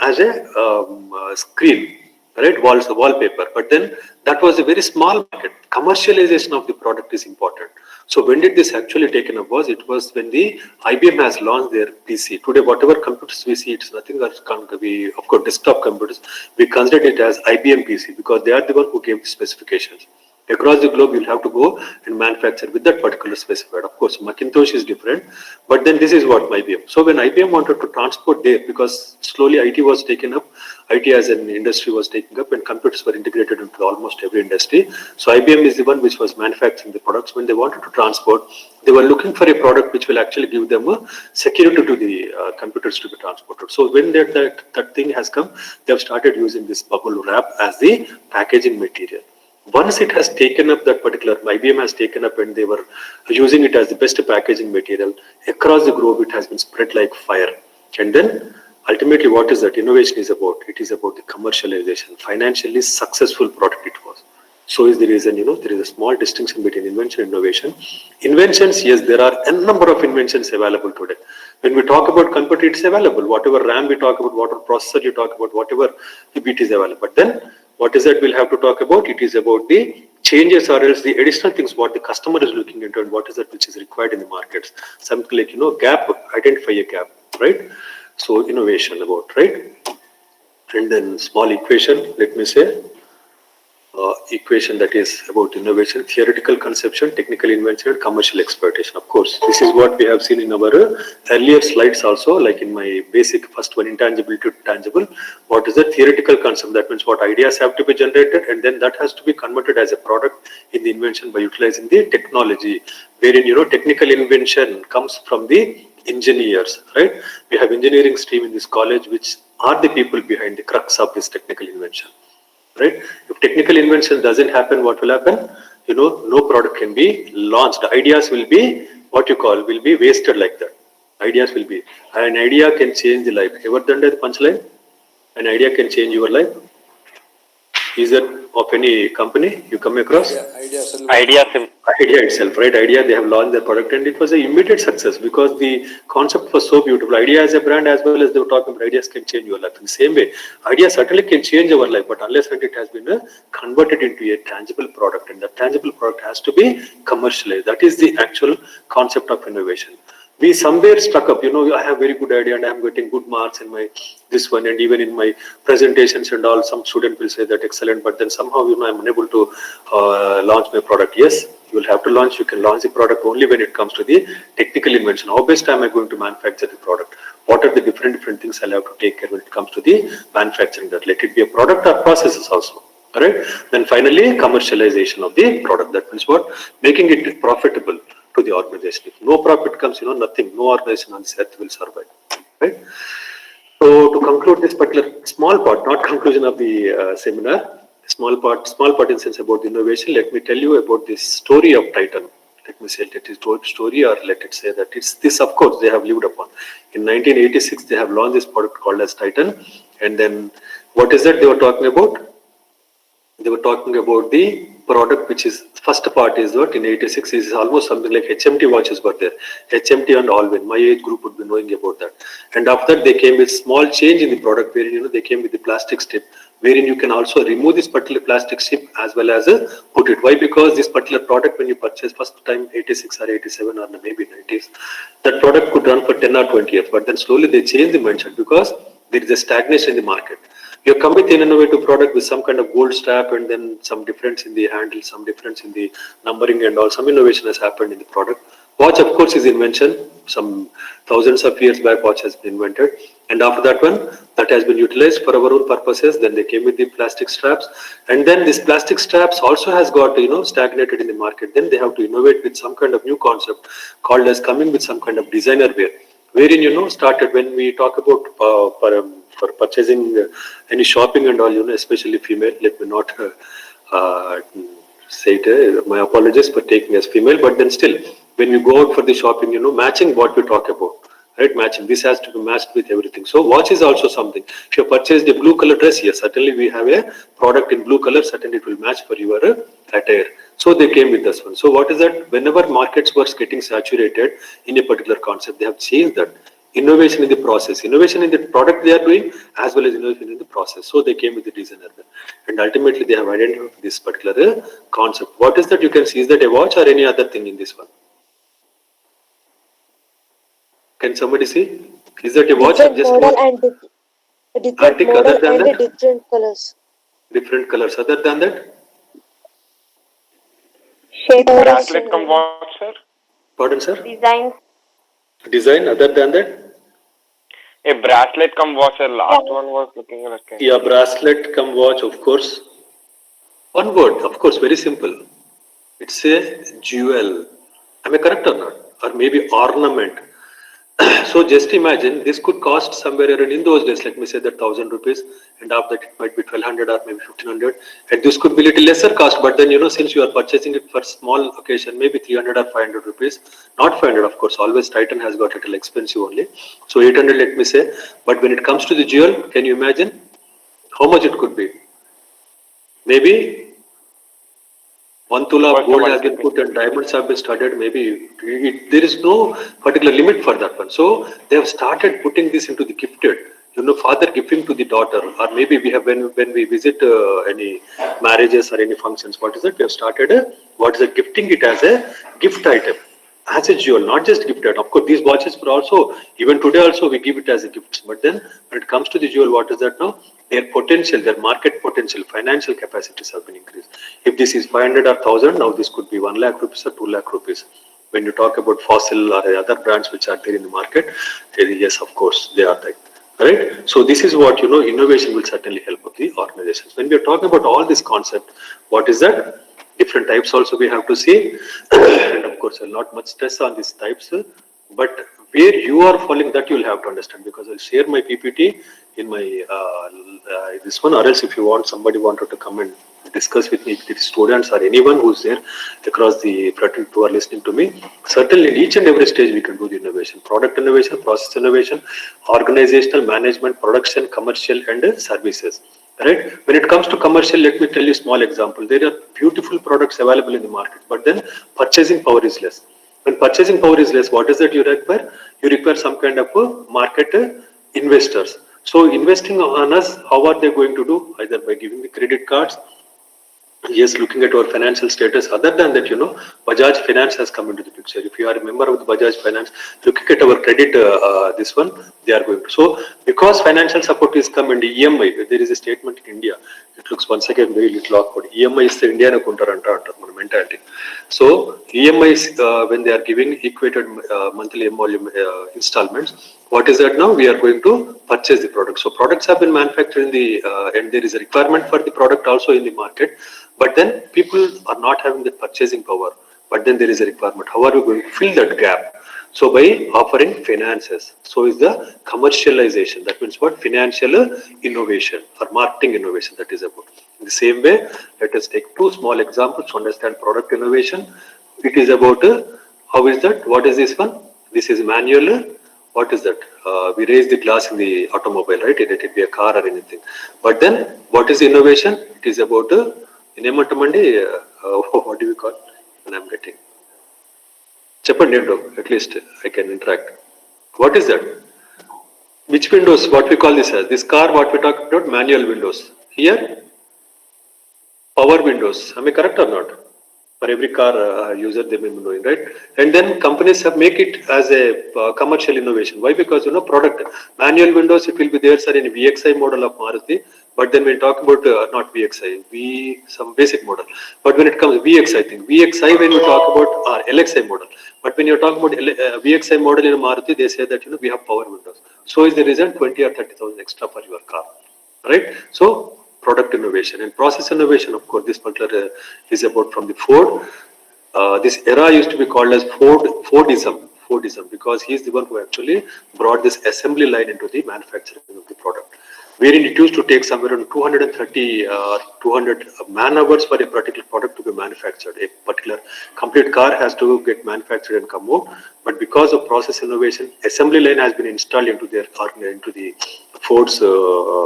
as a screen, right, wallpaper. But then that was a very small market. Commercialization of the product is important. So when did this actually taken up was, it was when the IBM has launched their PC. Today, whatever computers we see, it's nothing else. We, of course, desktop computers, we consider it as IBM PC because they are the one who gave the specifications. Across the globe, you'll have to go and manufacture with that particular specified. Of course, Macintosh is different, but then this is what IBM. So when IBM wanted to transport there, because slowly IT was taken up, IT as an industry was taken up, and computers were integrated into almost every industry. So IBM is the one which was manufacturing the products. When they wanted to transport, they were looking for a product which will actually give them a security to the computers to be transported. So when that thing has come, they have started using this bubble wrap as the packaging material. Once it has taken up that particular, IBM has taken up and they were using it as the best packaging material, across the globe it has been spread like fire. And then ultimately what is that innovation is about? It is about the commercialization, financially successful product it was. So is the reason, there is a small distinction between invention and innovation. Inventions, yes, there are a number of inventions available today. When we talk about computer, it's available. Whatever RAM we talk about, whatever processor you talk about, whatever bit is available. But then what is that we'll have to talk about? It is about the changes or else the additional things what the customer is looking into and what is that which is required in the markets. Something like, gap, identify a gap, right? So innovation about, right? And then small equation, let me say, equation that is about innovation, theoretical conception, technical invention, and commercial exploitation. Of course, this is what we have seen in our earlier slides also, like in my basic first one, intangibility to tangible. What is the theoretical concept? That means what ideas have to be generated and then that has to be converted as a product in the invention by utilizing the technology, wherein, technical invention comes from the engineers, right? We have engineering stream in this college, which are the people behind the crux of this technical invention. Right? If technical invention doesn't happen, what will happen? No product can be launched. Ideas will be will be wasted like that. Ideas will be. An idea can change the life. Ever done that punchline? An idea can change your life. Is that of any company you come across? Idea sim. Idea itself, right? Idea, they have launched their product and it was an immediate success because the concept was so beautiful. Idea as a brand, as well as they were talking about ideas can change your life. In the same way, idea certainly can change our life, but unless it has been converted into a tangible product, and that tangible product has to be commercialized. That is the actual concept of innovation. We somewhere stuck up, I have very good idea and I'm getting good marks in my this one, and even in my presentations and all, some student will say that excellent, but then somehow I'm unable to launch my product. Yes, you will have to launch. You can launch the product only when it comes to the technical invention. How best am I going to manufacture the product? What are the different things I'll have to take care when it comes to the manufacturing that? Let it be a product or processes also. All right. Then finally, commercialization of the product. That means what? Making it profitable to the organization. If no profit comes, nothing, no organization on this earth will survive. Right? So to conclude this particular small part, not conclusion of the seminar, small part in sense about innovation, let me tell you about this story of Titan. Let me say let it story, or let it say that it's this, of course, they have lived upon. In 1986, they have launched this product called as Titan. And then what is that they were talking about? They were talking about the product, which is first part is what in 86 is almost something like HMT watches were there. HMT and Alwyn, my age group would be knowing about that. And after that, they came with small change in the product wherein, they came with the plastic strip, wherein you can also remove this particular plastic strip as well as put it. Why? Because this particular product, when you purchase first time 86 or 87 or maybe 90s, that product could run for 10 or 20 years. But then slowly they changed the mindset because there is a stagnation in the market. You come with an innovative product with some kind of gold strap and then some difference in the handle, some difference in the numbering and all. Some innovation has happened in the product. Watch, of course, is invention. Some thousands of years back, watch has been invented. And after that one, that has been utilized for our own purposes. Then they came with the plastic straps. And then this plastic straps also has got, stagnated in the market. Then they have to innovate with some kind of new concept called as coming with some kind of designer wear. Wherein, started when we talk about for purchasing any shopping and all, especially female, let me not say it, my apologies for taking as female, but then still, when you go out for the shopping, matching what we talk about, right? Matching, this has to be matched with everything. So watch is also something. If you purchased a blue color dress, yes, certainly we have a product in blue color, certainly it will match for your attire. So they came with this one. So what is that? Whenever markets were getting saturated in a particular concept, they have changed that. Innovation in the process, innovation in the product they are doing, as well as innovation in the process. So they came with the designer, and ultimately they have identified this particular concept. What is that? You can see, is that a watch or any other thing in this one? Can somebody see? Is that a watch or Different just model watch? and different Antique model other than and that? different colors. Different colors. Other than that? Shape Bracelet come watch, sir. Pardon, sir? design. Design. Other than that? A bracelet come watch, sir. Last one was looking like a... Yeah, bracelet come watch, of course. One word, of course, very simple. It's a jewel. Am I correct or not? Or maybe ornament. So just imagine this could cost somewhere around in those days, let me say that 1,000 rupees, and after that it might be 1,200 or maybe 1,500. And this could be little lesser cost, but then since you are purchasing it for small occasion, maybe 300 or 500 rupees, not 500 of course, always Titan has got a little expensive only. So 800 let me say, but when it comes to the jewel, can you imagine how much it could be? Maybe 1 tool of gold has been put and diamonds have been studded. Maybe there is no particular limit for that one. So they have started putting this into the gifted. Father gifting to the daughter, or maybe we have when we visit any marriages or any functions. What is it? We have started what is it? Gifting it as a gift item, as a jewel, not just gifted. Of course, these watches were also even today also we give it as a gift. But then when it comes to the jewel, what is that now? Their potential, their market potential, financial capacities have been increased. If this is 500 or 1,000, now this could be 1 lakh rupees or 2 lakh rupees. When you talk about Fossil or other brands which are there in the market, yes, of course, they are there. Right? So this is what, innovation will certainly help of the organizations. When we are talking about all this concept, what is that? Different types also we have to see. And of course, not much stress on these types, but where you are falling, that you will have to understand, because I'll share my PPT in my this one, or else if you want, somebody wanted to come and discuss with me, the students or anyone who's there across the fraternity who are listening to me, certainly in each and every stage we can do the innovation, product innovation, process innovation, organizational management, production, commercial and services. Right? When it comes to commercial, let me tell you a small example. There are beautiful products available in the market, but then purchasing power is less. When purchasing power is less, what is that you require? You require some kind of market investors. So investing on us, how are they going to do? Either by giving the credit cards, yes, looking at our financial status. Other than that, Bajaj Finance has come into the picture. If you are a member of the Bajaj Finance, looking at our credit, this one, they are going to. So, because financial support is come and EMI, there is a statement in India. It looks once again very little awkward. EMI is the Indian mentality. So, EMI is when they are giving equated monthly installments. What is that now? We are going to purchase the product. So products have been manufactured in the and there is a requirement for the product also in the market. But then people are not having the purchasing power. But then there is a requirement. How are we going to fill that gap? So by offering finances. So is the commercialization. That means what? Financial innovation or marketing innovation, that is about. In the same way, let us take two small examples to understand product innovation. It is about how is that? What is this one? This is manual. What is that? We raise the glass in the automobile, right? It be a car or anything. But then, what is innovation? It is about what do we call? When I'm getting. Chapandendo, at least I can interact. What is that? Which windows? What we call this as? This car, what we talk about? Manual windows. Here, power windows. Am I correct or not? For every car user they may be knowing, right? And then companies have make it as a commercial innovation. Why? Because product manual windows, it will be there, sir, in VXI model of Maruti. But then when we talk about not VXI, some basic model. But when it comes VX, I think VXI when we talk about LXI model. But when you're talking about VXI model in Maruti, they say that we have power windows. So is the reason 20 or 30,000 extra for your car, right? So product innovation and process innovation. Of course, this particular is about from the Ford. This era used to be called as Fordism, because he is the one who actually brought this assembly line into the manufacturing of the product, wherein it used to take somewhere around 230 200 man hours for a particular product to be manufactured. A particular complete car has to get manufactured and come out, but because of process innovation, assembly line has been installed into the Ford's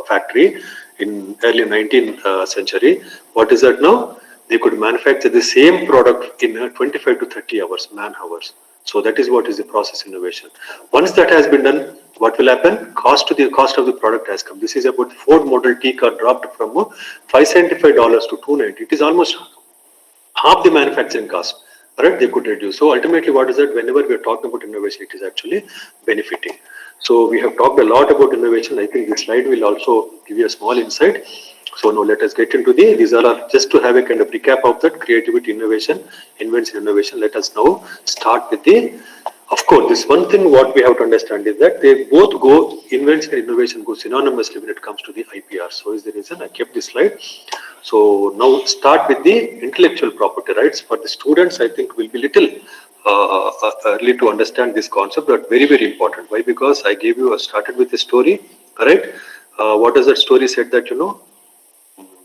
factory in early 19th century. What is that now? They could manufacture the same product in 25 to 30 hours, man hours. So that is what is the process innovation. Once that has been done, what will happen? Cost of the product has come. This is about Ford Model T car dropped from $575 to $290. It is almost half the manufacturing cost. Right? They could reduce. So ultimately, what is that? Whenever we are talking about innovation, it is actually benefiting. So we have talked a lot about innovation. I think this slide will also give you a small insight. So now let us get into these are just to have a kind of recap of that creativity, innovation, invention, innovation. Let us now start with of course, this one thing what we have to understand is that they both go, invention and innovation go synonymously when it comes to the IPR. So is the reason I kept this slide. So now start with the intellectual property rights. For the students, I think will be little early to understand this concept, but very, very important. Why? Because I gave you, started with a story, correct? What does that story said that,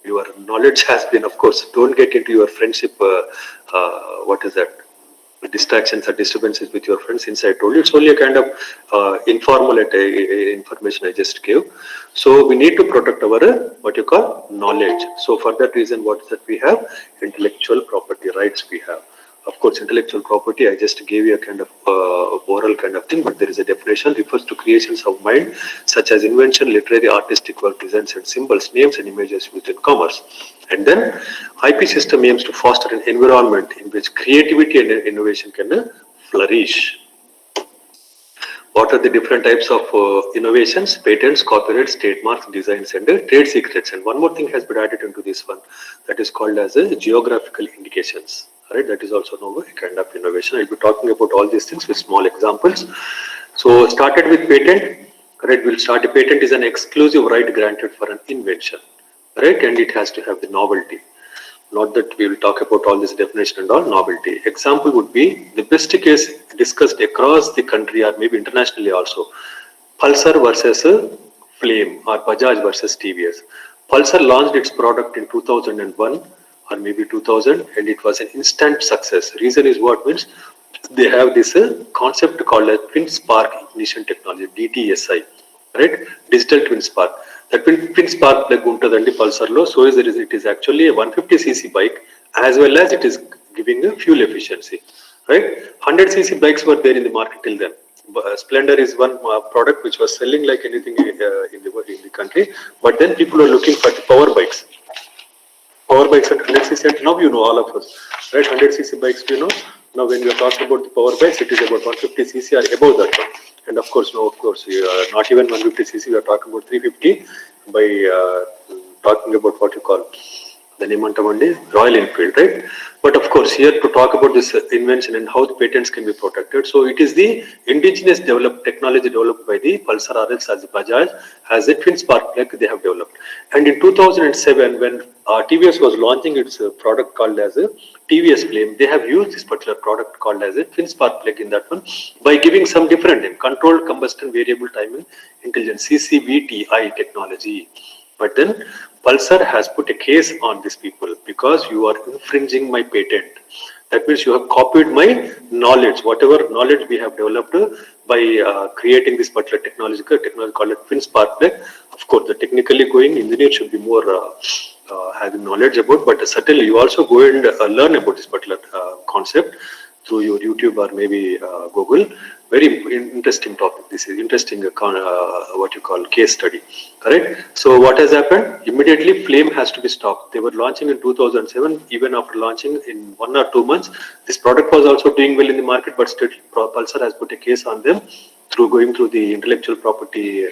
your knowledge has been, of course, don't get into your friendship, what is that? Distractions or disturbances with your friends. Since I told you, it's only a kind of informal information I just gave. So we need to protect our what you call knowledge. So for that reason, what is that we have? Intellectual property rights we have. Of course, intellectual property, I just gave you a kind of oral kind of thing, but there is a definition, refers to creations of mind, such as invention, literary, artistic work, designs and symbols, names and images used in commerce. And then IP system aims to foster an environment in which creativity and innovation can flourish. What are the different types of innovations? Patents, copyrights, trademarks, designs, and trade secrets. And one more thing has been added into this one, that is called as geographical indications. Right? That is also now a kind of innovation. I'll be talking about all these things with small examples. So started with patent. Right? We'll start. A patent is an exclusive right granted for an invention. Right? And it has to have the novelty. Not that we will talk about all this definition and all, novelty. Example would be the best case discussed across the country or maybe internationally also. Pulsar versus Flame or Bajaj versus TVS. Pulsar launched its product in 2001 or maybe 2000 and it was an instant success. Reason is what means they have this concept called as twin spark ignition technology, DTSI, right? Digital twin spark. That twin spark plug untadandi Pulsar lo. So is it is actually a 150cc bike as well as it is giving a fuel efficiency, right? 100cc bikes were there in the market till then. Splendor is one product which was selling like anything in the country, but then people are looking for the power bikes and 100cc, and now all of us, right? 100cc bikes, now when we are talking about the power bikes, it is about 150cc or above that one. And of course, not even 150cc, we are talking about 350 by talking about what you call the name Royal Enfield, right? But of course, here to talk about this invention and how the patents can be protected. So it is the indigenous developed technology developed by the Pulsar RX as the Bajaj as a twin spark plug they have developed. And in 2007, when TVS was launching its product called as a TVS Flame, they have used this particular product called as a twin spark plug in that one by giving some different name, controlled combustion variable timing intelligence, CCVTI technology. But then Pulsar has put a case on these people because you are infringing my patent. That means you have copied my knowledge, whatever knowledge we have developed by creating this particular technology called twin spark plug. Of course, the technically going engineer should be more having knowledge about, but certainly you also go and learn about this particular concept through your YouTube or maybe Google. Very interesting topic. This is interesting, what you call case study, correct? So what has happened? Immediately Flame has to be stopped. They were launching in 2007. Even after launching in 1 or 2 months, this product was also doing well in the market, but still Pulsar has put a case on them through going through the intellectual property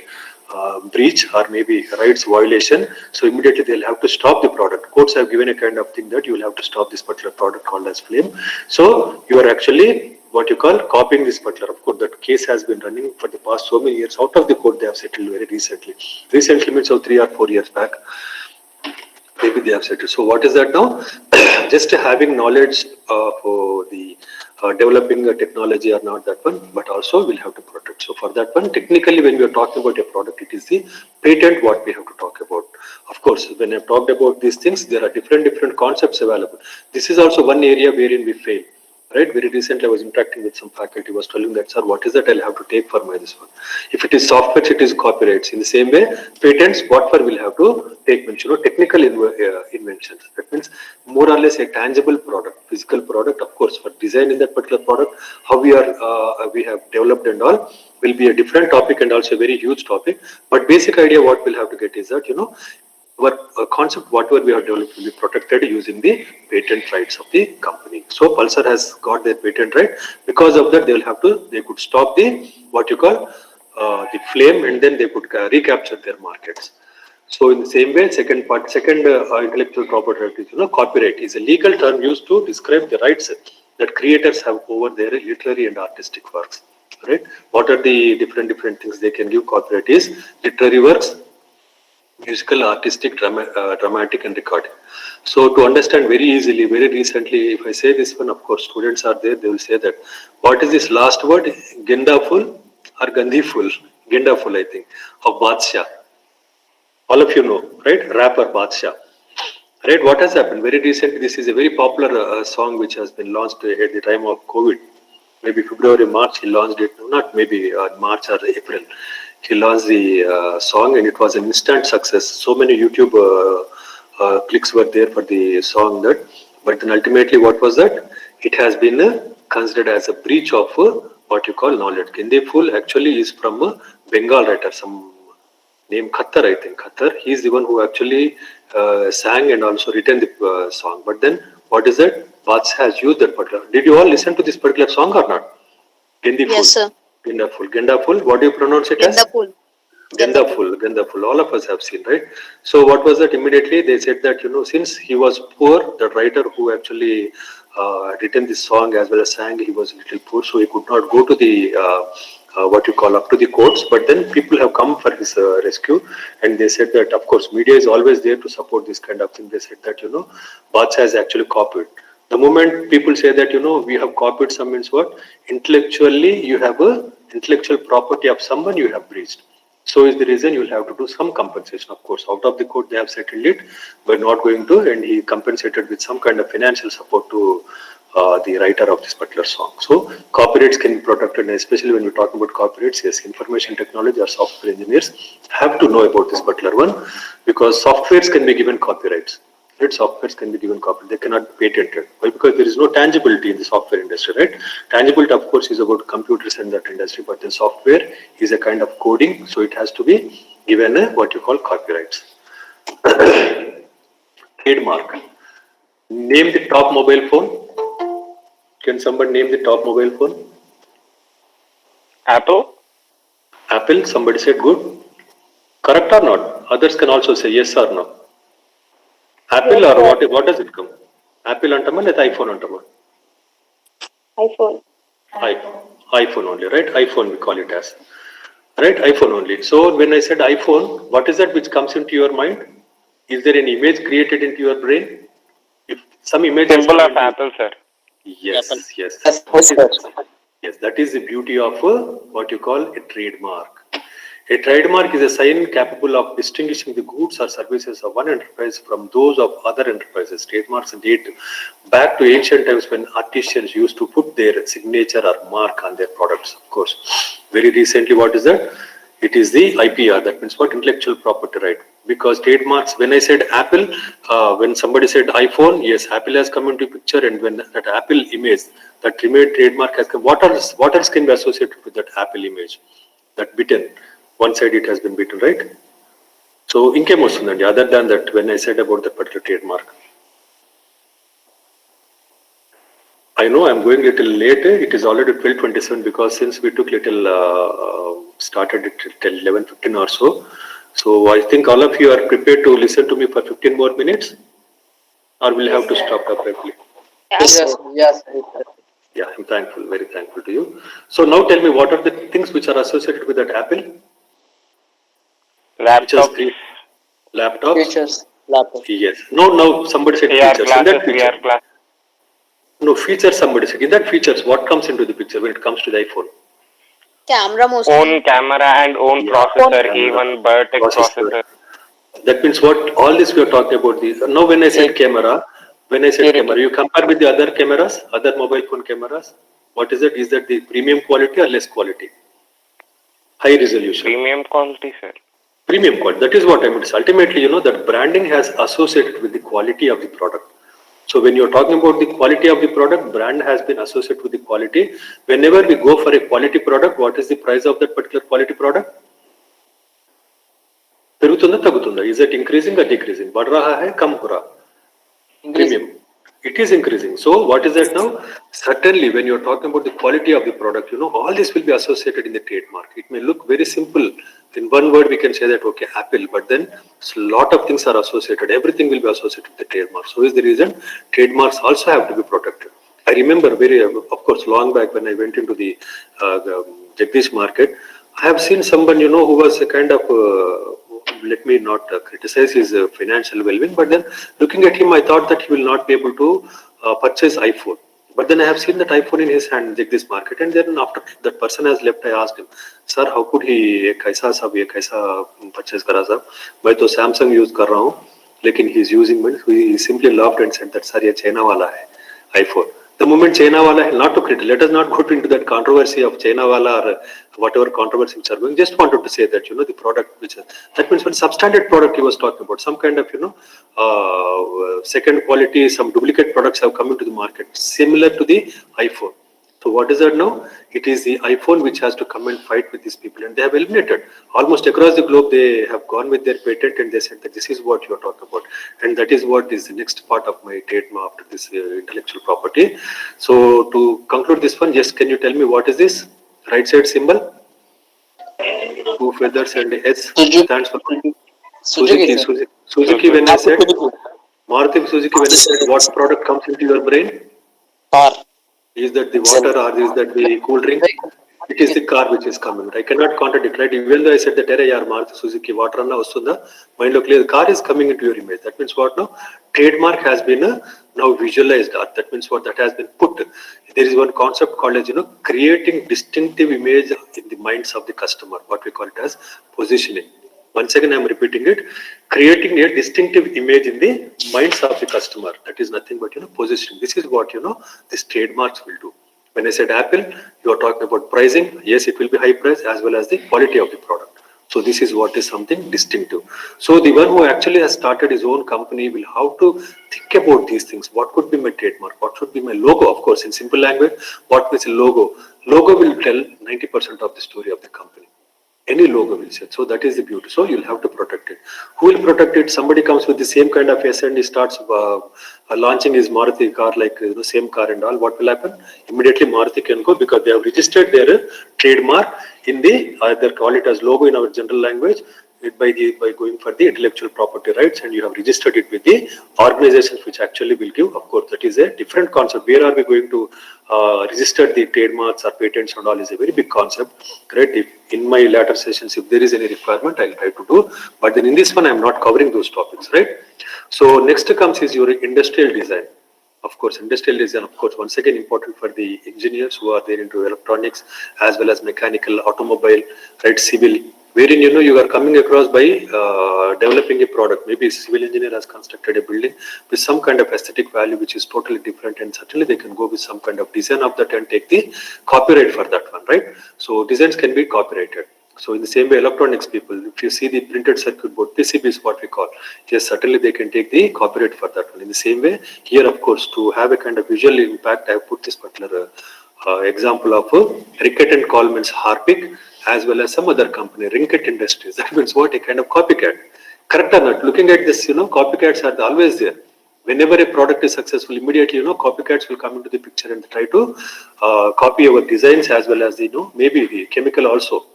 breach or maybe rights violation. So immediately they'll have to stop the product. Courts have given a kind of thing that you will have to stop this particular product called as flame. So you are actually what you call copying this particular. Of course, that case has been running for the past so many years. Out of the court, they have settled very recently. Recently means of 3 or 4 years back. Maybe they have settled. So what is that now? Just having knowledge for the developing a technology or not that one, but also we'll have to protect. So for that one, technically when we are talking about a product, it is the patent what we have to talk about. Of course, when I've talked about these things, there are different concepts available. This is also one area wherein we fail. Right, very recently I was interacting with some faculty, was telling that, sir, what is that I'll have to take for my this one? If it is software, it is copyrights. In the same way, patents, whatever we'll have to take mention of technical inventions. That means more or less a tangible product, physical product. Of course, for design in that particular product, how we have developed and all will be a different topic and also a very huge topic. But basic idea what we'll have to get is that our concept, whatever we have developed, will be protected using the patent rights of the company. So Pulsar has got their patent right. Because of that, they could stop the what you call the flame, and then they could recapture their markets. So in the same way, second intellectual property right is copyright is a legal term used to describe the rights that creators have over their literary and artistic works. Right? What are the different things they can give copyright is literary works, musical, artistic, dramatic, and recording. So to understand very easily, very recently, if I say this one, of course, students are there, they will say that, what is this last word? Gendaful or Gandhiful? Gendaful, I think, of Badshah. All of you know, right? Rapper Badshah. Right, what has happened? Very recently, this is a very popular song which has been launched at the time of COVID. Maybe February, March, he launched it. Not maybe March or April. He launched the song and it was an instant success. So many YouTube clicks were there for the song that. But then ultimately, what was that? It has been considered as a breach of what you call knowledge. Kendeful actually is from Bengal writer, some named Khattar, I think. Khattar, he's the one who actually sang and also written the song. But then, what is that? Bats has used that particular. Did you all listen to this particular song or not? Gendiful. Yes, sir. Gendaful. Gendaful. What do you pronounce it as? Gendapul. Gendaful. Gendaful. All of us have seen, right? So what was that? Immediately they said that since he was poor, the writer who actually written this song as well as sang, he was a little poor, so he could not go to the what you call up to the courts. But then people have come for his rescue, and they said that of course media is always there to support this kind of thing. They said that Bats has actually copied. The moment people say that we have copied some means what intellectually you have a intellectual property of someone you have breached. So is the reason you will have to do some compensation. Of course, out of the court they have settled it. We're not going to, and he compensated with some kind of financial support to the writer of this particular song. So copyrights can be protected, and especially when we talk about copyrights, yes, information technology or software engineers have to know about this particular one, because softwares can be given copyrights. Right? Softwares can be given copyright. They cannot be patented. Why? Because there is no tangibility in the software industry, right? Tangibility, of course, is about computers and that industry, but the software is a kind of coding, so it has to be given what you call copyrights. Trademark. Name the top mobile phone. Can somebody name the top mobile phone? Apple? Apple. Somebody said good. Correct or not? Others can also say yes or no. Apple Yes, or sir. what does it come? Apple antama or iPhone antama? iPhone. iPhone only, right? iPhone we call it as. Right? iPhone only. So when I said iPhone, what is that which comes into your mind? Is there an image created into your brain? If some image has Symbol come of into Apple, sir. yes, yes. Yes, That sir. is, yes, that is the beauty of what you call a trademark. A trademark is a sign capable of distinguishing the goods or services of one enterprise from those of other enterprises. Trademarks date back to ancient times when artisans used to put their signature or mark on their products, of course. Very recently, what is that? It is the IPR, that means what? Intellectual property right. Because trademarks, when I said Apple, when somebody said iPhone, yes, Apple has come into picture, and when that Apple image, that remade trademark has come, what else can be associated with that Apple image? That bitten. One side it has been beaten, right? So ఇంకేం వస్తుందండి other than that when I said about that particular trademark? I know I'm going little late. It is already 12:27 because since we took little started it till 11:15 or so. So I think all of you are prepared to listen to me for 15 more minutes, or we'll have to stop abruptly. Yes. Yes. Yeah, I'm thankful, very thankful to you. So now tell me, what are the things which are associated with that Apple? Which has Laptops, three laptops? Features. Laptop. Yes. No, somebody said AR features. In glasses, that feature, VR glasses. no features. Somebody said in that features. What comes into the picture when it comes to the iPhone? Camera mostly. Own camera and own Yeah, processor, camera, even biotech processor. processor. That means what? All this we are talking about. Now, when I said camera, Clarity. you compare with the other cameras, other mobile phone cameras. What is it? Is that the premium quality or less quality? High resolution. Premium quality, sir. Premium quality. That is what I mean. Ultimately, that branding has associated with the quality of the product. So when you're talking about the quality of the product, brand has been associated with the quality. Whenever we go for a quality product, what is the price of that particular quality product? పెరుగుతుందా తగ్గుతుందా? Is it increasing or decreasing? बढ़ रहा है कम हो रहा? Premium. It is increasing. So what is that now? Certainly, when you're talking about the quality of the product, all this will be associated in the trademark. It may look very simple. In one word, we can say that, okay, Apple, but then a lot of things are associated. Everything will be associated with the trademark. So is the reason trademarks also have to be protected. I remember of course, long back when I went into the Jagdish market, I have seen someone, who was a kind of let me not criticize his financial well-being, but then looking at him, I thought that he will not be able to purchase iPhone. But then I have seen that iPhone in his hand, take this market, and then after that person has left, I asked him, "Sir, how could he kaisa purchase करा साहब? मैं तो Samsung use कर रहा हूँ, लेकिन he is using me." He simply laughed and said that, "Sir, ये China वाला है iPhone." The moment China wala, not to criticize, let us not go into that controversy of China wala or whatever controversy which are going. Just wanted to say that the product that means when substandard product he was talking about, some kind of second quality, some duplicate products have come into the market similar to the iPhone. So what is that now? It is the iPhone which has to come and fight with these people, and they have eliminated almost across the globe. They have gone with their patent and they said that this is what you are talking about, and that is what is the next part of my trademark after this intellectual property. So to conclude this one, just can you tell me what is this right side symbol? Two feathers and a S stands for Suzuki. Suzuki. When I said Maruti Suzuki, when I said what product comes into your brain? Car. Is that the water or is that the cool drink? It is the car which is coming. I cannot contradict, right? Even though I said that yaar Maruti Suzuki water anna vastunda, mind lo clear. The car is coming into your image. That means what now? Trademark has been now visualized. That means what? That has been put. There is one concept called as creating distinctive image in the minds of the customer. What we call it as positioning. Once again, I am repeating it. Creating a distinctive image in the minds of the customer. That is nothing but positioning. This is what these trademarks will do. When I said Apple, you are talking about pricing. Yes, it will be high price as well as the quality of the product. So this is what is something distinctive. So the one who actually has started his own company will have to think about these things. What could be my trademark? What should be my logo? Of course, in simple language, what is a logo? Logo will tell 90% of the story of the company. Any logo will say. So that is the beauty. So you'll have to protect it. Who will protect it? Somebody comes with the same kind of S and he starts launching his Maruti car, like same car and all. What will happen? Immediately Maruti can go because they have registered their trademark in the they call it as logo in our general language. By going for the intellectual property rights, and you have registered it with the organizations which actually will give. Of course, that is a different concept. Where are we going to register the trademarks or patents and all is a very big concept. Right? If in my later sessions, if there is any requirement, I'll try to do. But then in this one, I'm not covering those topics. Right? So next comes is your industrial design. Of course, industrial design, of course, once again important for the engineers who are there into electronics as well as mechanical, automobile, right, civil, wherein you are coming across by developing a product. Maybe a civil engineer has constructed a building with some kind of aesthetic value which is totally different, and certainly they can go with some kind of design of that and take the copyright for that one, right? So designs can be copyrighted. So in the same way, electronics people, if you see the printed circuit board, PCB is what we call. Yes, certainly they can take the copyright for that one. In the same way, here, of course, to have a kind of visual impact, I have put this particular example of Rickett and Coleman's Harpic, as well as some other company, Rinkett Industries. That means what? A kind of copycat. Correct or not? Looking at this, copycats are always there. Whenever a product is successful, immediately, copycats will come into the picture and try to copy our designs as well as maybe the chemical also.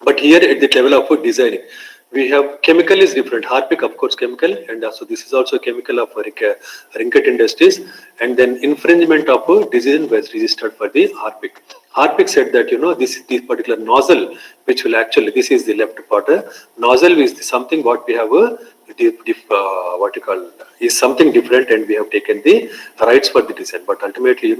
But here at the level of designing, we have chemical is different. Harpic, of course, chemical, and also this is also chemical of Rinket Industries. And then infringement of decision was registered for the Harpic. Harpic said that this particular nozzle, which will actually, this is the left part. Nozzle is something what we have what you call is something different, and we have taken the rights for the design. But ultimately,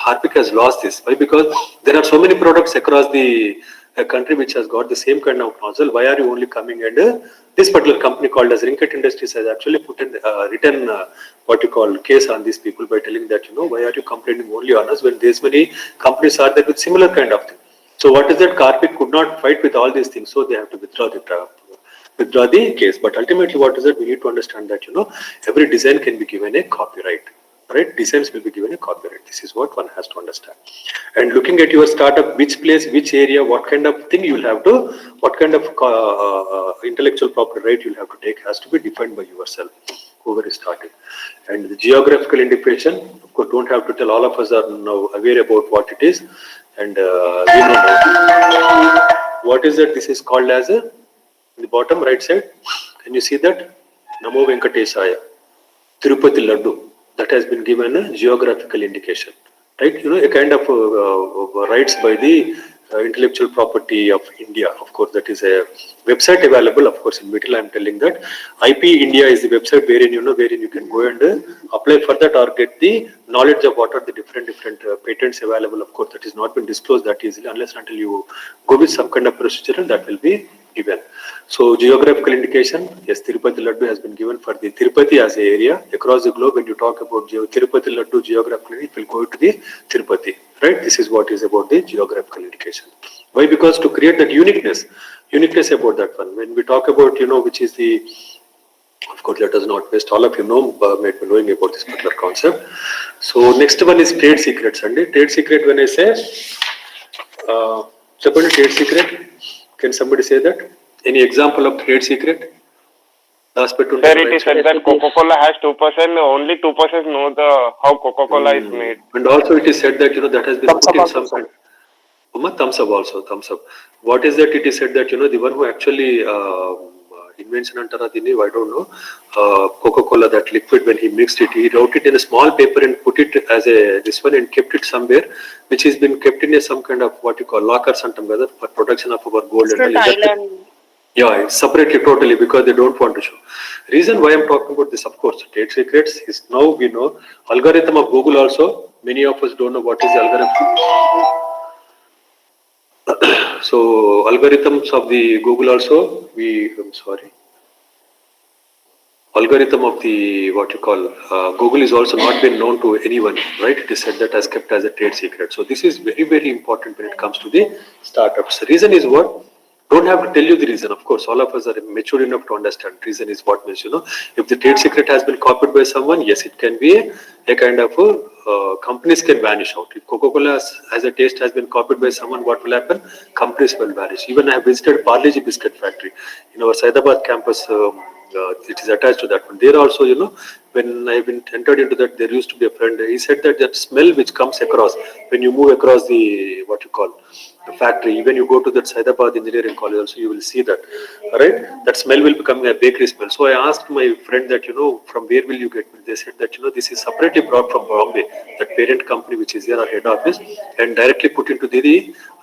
Harpic has lost this. Why? Because there are so many products across the country which has got the same kind of nozzle. Why are you only coming? And this particular company called as Rinket Industries has actually put in written what you call case on these people by telling that why are you complaining only on us when there's many companies are there with similar kind of thing. So what is that? Carpic could not fight with all these things, so they have to withdraw the case. But ultimately, what is it? We need to understand that every design can be given a copyright. Right? Designs will be given a copyright. This is what one has to understand. And looking at your startup, which place, which area, what kind of thing you will have to, what kind of intellectual property right you will have to take has to be defined by yourself, whoever is starting. And the geographical indication, of course, don't have to tell. All of us are now aware about what it is, and we know now. What is that? This is called as in the bottom right side. Can you see that? Namo Venkatesaya, Tirupati Laddu. That has been given a geographical indication, right? A kind of rights by the intellectual property of India. Of course, that is a website available. Of course, in middle, I am telling that IP India is the website wherein you can go and apply for that or get the knowledge of what are the different patents available. Of course, that is not been disclosed that easily unless until you go with some kind of procedure, and that will be given. So geographical indication, yes, Tirupati Laddu has been given for the Tirupati as an area. Across the globe, when you talk about Tirupati Laddu geographically, it will go to the Tirupati, right? This is what is about the geographical indication. Why? Because to create that uniqueness about that one. When we talk about, which is the, of course, let us not waste all of might be knowing about this particular concept. So next one is trade secrets. And trade secret, when I say, trade secret, can somebody say that? Any example of trade secret? Last but Sir, it is said that Coca-Cola has 2%. Only 2% know how Coca-Cola is made. And also it is said that that has been put in some kind. Thumbs up also, thumbs up. What is that? It is said that the one who actually invention antara dini, I don't know, Coca-Cola, that liquid, when he mixed it, he wrote it in a small paper and put it as this one and kept it somewhere, which has been kept in some kind of what you call locker sometime for production of our gold and all. Yeah, it's separated totally because they don't want to show. Reason why I'm talking about this, of course, trade secrets is now we know algorithm of Google also. Many of us don't know what is the algorithm. So algorithms of the Google also, algorithm of the what you call Google is also not been known to anyone, right? It is said that as kept as a trade secret. So this is very, very important when it comes to the startups. The reason is what? Don't have to tell you the reason. Of course, all of us are mature enough to understand. Reason is what means, if the trade secret has been copied by someone, yes, it can be a kind of companies can vanish out. If Coca-Cola as a taste has been copied by someone, what will happen? Companies will vanish. Even I have visited Parle-G biscuit factory in our Saidabad campus. It is attached to that one. There also, when I've been entered into that, there used to be a friend. He said that smell which comes across when you move across the what you call the factory. Even you go to that Saidabad Engineering College, also you will see that, right? That smell will become a bakery smell. So I asked my friend that from where will you get it? They said that this is separately brought from Bombay, that parent company which is there, our head office, and directly put into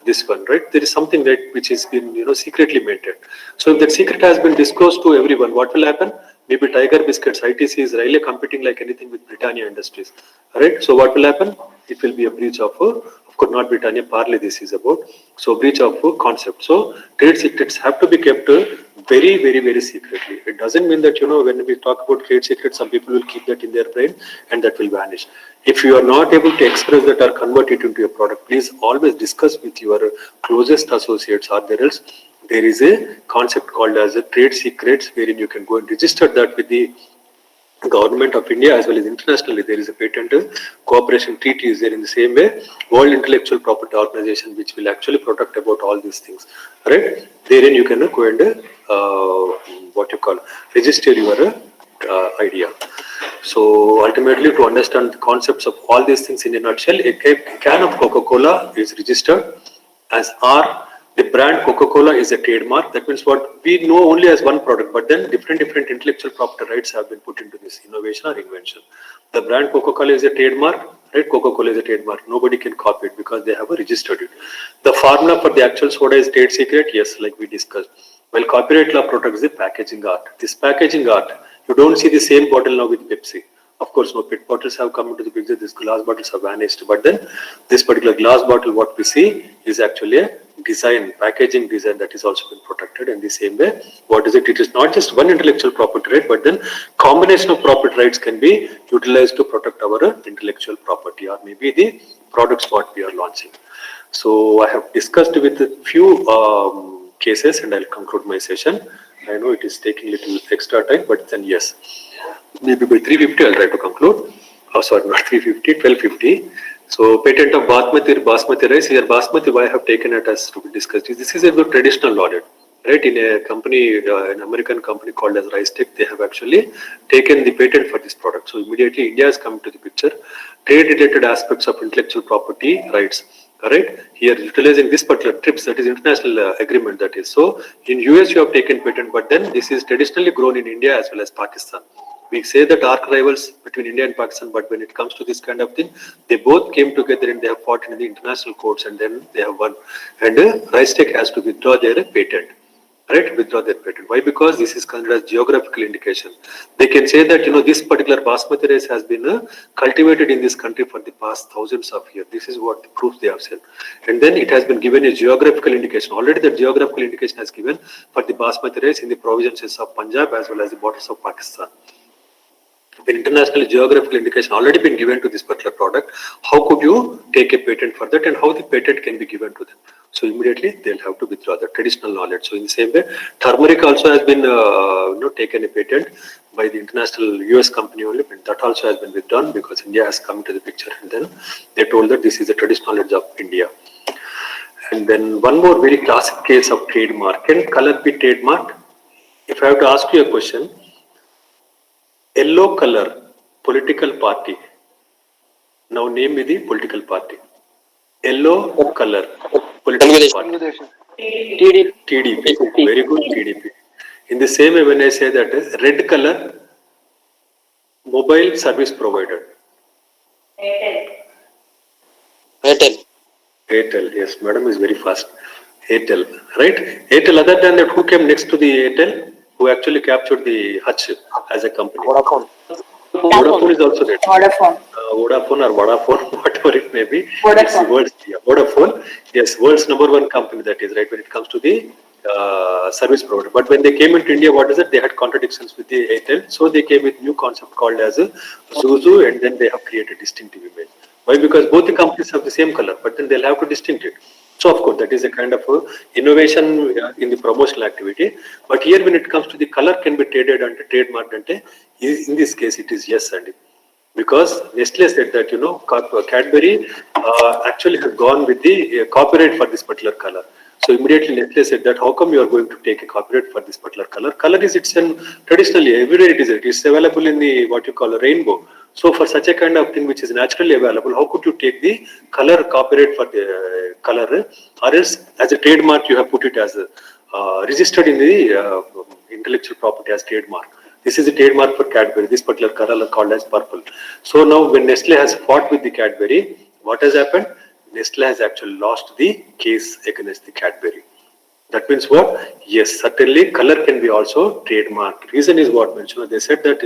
this one, right? There is something that which has been secretly maintained. So if that secret has been disclosed to everyone, what will happen? Maybe Tiger Biscuits, ITC is really competing like anything with Britannia Industries, right? So what will happen? It will be a breach of course not Britannia, Parle this is about. So breach of concept. So trade secrets have to be kept very, very, very secretly. It doesn't mean that when we talk about trade secrets, some people will keep that in their brain and that will vanish. If you are not able to express that or convert it into a product, please always discuss with your closest associates, or else there is a concept called as a trade secrets, wherein you can go and register that with the Government of India as well as internationally. There is a patent cooperation treaty is there in the same way. World Intellectual Property Organization, which will actually protect about all these things, right? Therein you can go and what you call register your idea. So ultimately, to understand the concepts of all these things in a nutshell, a can of Coca-Cola is registered as R The brand Coca-Cola is a trademark. That means what we know only as one product, but then different intellectual property rights have been put into this innovation or invention. The brand Coca-Cola is a trademark, right? Coca-Cola is a trademark. Nobody can copy it because they have registered it. The formula for the actual soda is trade secret. Yes, like we discussed. Well, copyright law protects the packaging art. This packaging art, you don't see the same bottle now with Pepsi. Of course, no PET bottles have come into the picture. These glass bottles have vanished. But then this particular glass bottle, what we see is actually a design, packaging design that is also been protected in the same way. What is it? It is not just one intellectual property right, but then combination of property rights can be utilized to protect our intellectual property or maybe the products what we are launching. So I have discussed with a few cases and I'll conclude my session. I know it is taking a little extra time, but then yes. Maybe by 3:50 I'll try to conclude. Oh, sorry, not 3:50, 12:50. So patent of basmati rice. Here basmati, why I have taken it as to be discussed. This is a good traditional audit, right? In a company, an American company called as Rice Tech, they have actually taken the patent for this product. So immediately India has come to the picture. Trade-related aspects of intellectual property rights. Alright, here utilizing this particular TRIPS, that is international agreement that is. So in US you have taken patent, but then this is traditionally grown in India as well as Pakistan. We say that arch rivals between India and Pakistan, but when it comes to this kind of thing, they both came together and they have fought in the international courts and then they have won. And Rice Tech has to withdraw their patent. Right, withdraw their patent. Why? Because this is considered as geographical indication. They can say that this particular basmati rice has been cultivated in this country for the past thousands of years. This is what the proof they have said, and then it has been given a geographical indication. Already, the geographical indication has given for the basmati rice in the provinces of Punjab as well as the borders of Pakistan. When international geographical indication already been given to this particular product, how could you take a patent for that and how the patent can be given to them? So immediately they'll have to withdraw the traditional knowledge. So in the same way, turmeric also has been taken a patent by the international US company only, but that also has been withdrawn because India has come to the picture and then they told that this is the traditional knowledge of India. And then one more very classic case of trademark. Can color be trademarked? If I have to ask you a question, yellow color, political party. Now name me the political party. Yellow color, political party. TDP. Very good, TDP. In the same way, when I say that is red color, mobile service provider. Airtel. Yes, madam is very fast. Airtel, right? Airtel. Other than that, who came next to the Airtel? Who actually captured the Hutch as a company? Vodafone is also there. Vodafone or Vodafone, whatever it may be. Vodafone. Yes, world's #1 company that is, right, when it comes to the service provider. But when they came into India, what is it? They had contradictions with the Airtel. So they came with new concept called as a Zuzu and then they have created distinctive image. Why? Because both the companies have the same color, but then they'll have to distinct it. So of course, that is a kind of innovation in the promotional activity. But here, when it comes to the color, can be traded and trademarked. And in this case, it is yes, Andy. Because Nestle said that Cadbury actually has gone with the copyright for this particular color. So immediately Nestle said that how come you are going to take a copyright for this particular color? Color is traditionally everywhere it is available in the what you call a rainbow. So for such a kind of thing which is naturally available, how could you take the color copyright for the color, or else as a trademark you have put it as registered in the intellectual property as trademark. This is a trademark for Cadbury. This particular color called as purple. So now when Nestle has fought with the Cadbury, what has happened? Nestle has actually lost the case against the Cadbury. That means what? Yes, certainly color can be also trademarked. Reason is what mentioned. They said that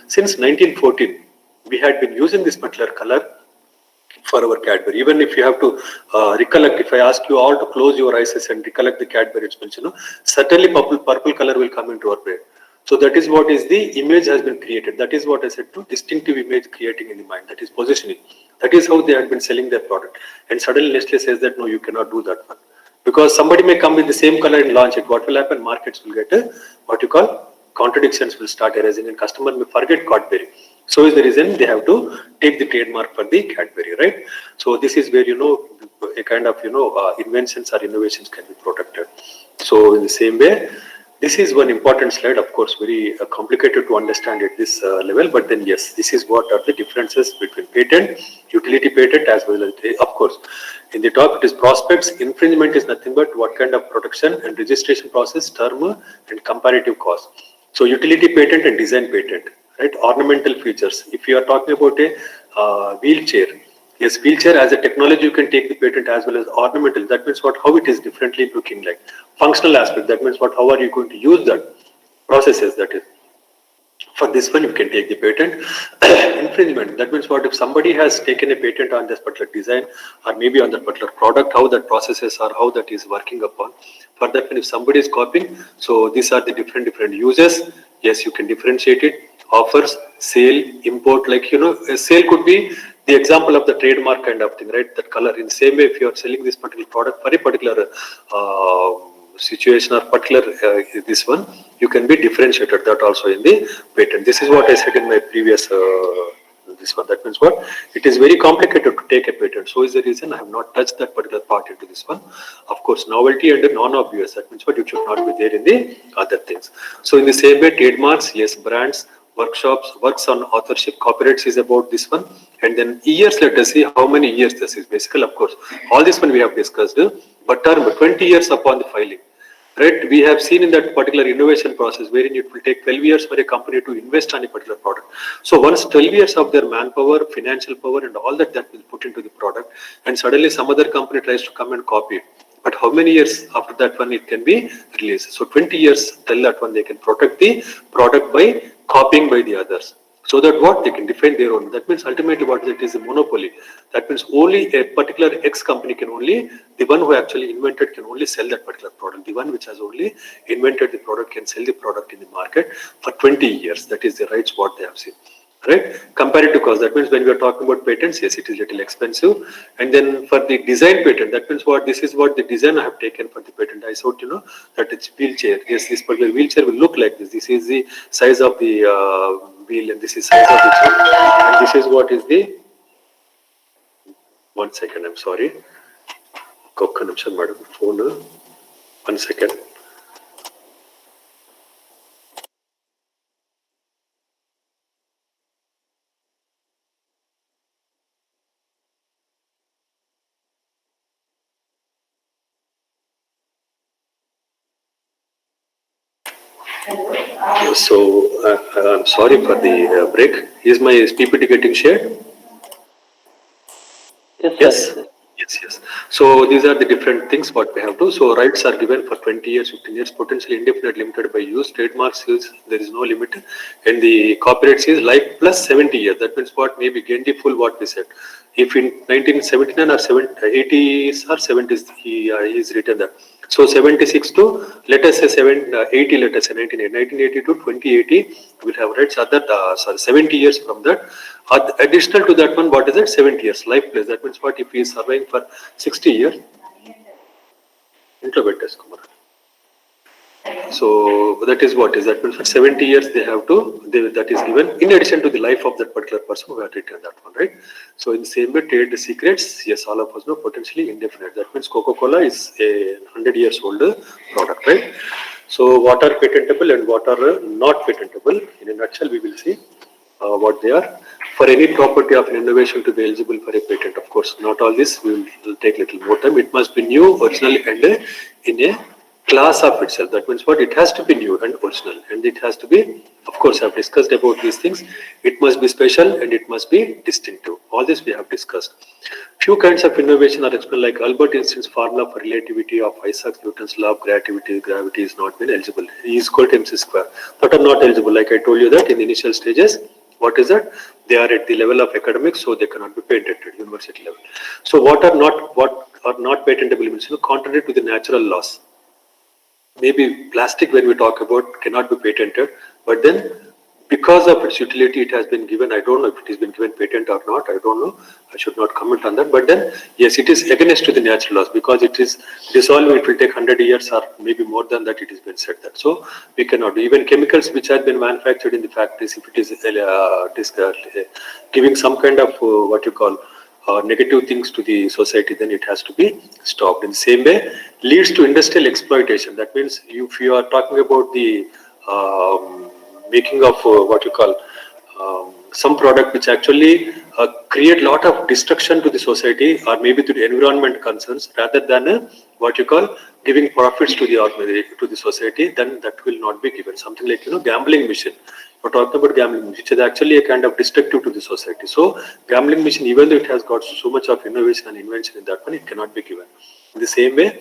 since 1914 we had been using this particular color for our Cadbury. Even if you have to recollect, if I ask you all to close your eyes and recollect the Cadbury, it's mentioned, certainly purple color will come into our brain. So that is what is the image has been created. That is what I said to distinctive image creating in the mind. That is positioning. That is how they had been selling their product. And suddenly Nestle says that no, you cannot do that one. Because somebody may come with the same color and launch it. What will happen? Markets will get what you call contradictions will start arising and customer may forget Cadbury. So is the reason they have to take the trademark for the Cadbury, right? So this is where a kind of inventions or innovations can be protected. So in the same way, This is one important slide, of course, very complicated to understand at this level, but then yes, this is what are the differences between patent, utility patent as well as, of course, in the top it is prospects, infringement is nothing but what kind of protection and registration process, term and comparative cost. So utility patent and design patent, right, ornamental features. If you are talking about a wheelchair, yes, wheelchair as a technology you can take the patent as well as ornamental. That means what, how it is differently looking like. Functional aspect, that means what, how are you going to use that processes, that is. For this one, you can take the patent. Infringement, that means what, if somebody has taken a patent on this particular design or maybe on that particular product, how that processes or how that is working upon. For that one, if somebody is copying, so these are the different uses. Yes, you can differentiate it. Offers, sale, import, like, a sale could be the example of the trademark kind of thing, right? That color. In the same way, if you are selling this particular product for a particular situation or particular this one, you can be differentiated, that also in the patent. This is what I said in my previous this one. That means what, it is very complicated to take a patent, so is the reason I have not touched that particular part into this one. Of course, novelty and non-obvious, that means what, it should not be there in the other things. So in the same way, trademarks, yes, brands, workshops, works on authorship, copyrights is about this one. And then years, let us see how many years this is. Basically, of course, all this one we have discussed, but term 20 years upon the filing. Right, we have seen in that particular innovation process wherein it will take 12 years for a company to invest on a particular product. So once 12 years of their manpower, financial power and all that will put into the product, and suddenly some other company tries to come and copy it. But how many years after that one it can be released? So 20 years till that one they can protect the product by copying by the others. So that what, they can defend their own. That means ultimately what it is a monopoly. That means only a particular X company can only, the one who actually invented can only sell that particular product. The one which has only invented the product can sell the product in the market for 20 years. That is the rights what they have seen. Right? Comparative cost, that means when we are talking about patents, yes, it is little expensive. And then for the design patent, that means what, this is what the design I have taken for the patent. I thought, that it's wheelchair. Yes, this particular wheelchair will look like this. This is the size of the wheel and this is size of the chair. And this is what is the, 1 second, I'm sorry. Phone, 1 second. So I'm sorry for the break. Is my PPT getting shared? Yes. Yes. So these are the different things what we have to. So rights are given for 20 years, 15 years, potentially indefinite, limited by use. Trademarks is there is no limit, and the copyrights is life plus 70 years. That means what, maybe gain the full what we said. If in 1979 or 80s or 70s he is written that. So 76 to let us say 80, let us say 1980 to 2080 will have rights. Other 70 years from that. Additional to that one, what is it? 70 years life plus. That means what, if he is surviving for 60 years. So that is what is that means for 70 years they have to, that is given in addition to the life of that particular person who had written that one, right? So in the same way, trade secrets, yes, all of us know, potentially indefinite. That means Coca-Cola is a 100 years old product, right? So what are patentable and what are not patentable? In a nutshell, we will see what they are. For any property of an innovation to be eligible for a patent, of course, not all this will take little more time. It must be new, original, and in a class of itself. That means what, it has to be new and original, and it has to be, of course, I've discussed about these things. It must be special and it must be distinctive. All this we have discussed. Few kinds of innovation are explained, like Albert Einstein's formula for relativity of Isaac Newton's law of gravity is not been eligible. E is equal to mc square, but are not eligible. Like I told you that in the initial stages, what is that? They are at the level of academics, so they cannot be patented at university level. So what are not patentable means, contrary to the natural laws. Maybe plastic, when we talk about, cannot be patented, but then because of its utility it has been given. I don't know if it has been given patent or not, I don't know, I should not comment on that. But then yes, it is against to the natural laws, because it is dissolved, it will take 100 years or maybe more than that, it has been said that. So we cannot do. Even chemicals which have been manufactured in the factories, if it is giving some kind of what you call negative things to the society, then it has to be stopped. In the same way, leads to industrial exploitation. That means if you are talking about the making of what you call some product which actually create lot of destruction to the society or maybe to the environment concerns rather than what you call giving profits to the organization, to the society, then that will not be given. Something like gambling machine. We're talking about gambling, which is actually a kind of destructive to the society. So gambling machine, even though it has got so much of innovation and invention in that one, it cannot be given. In the same way,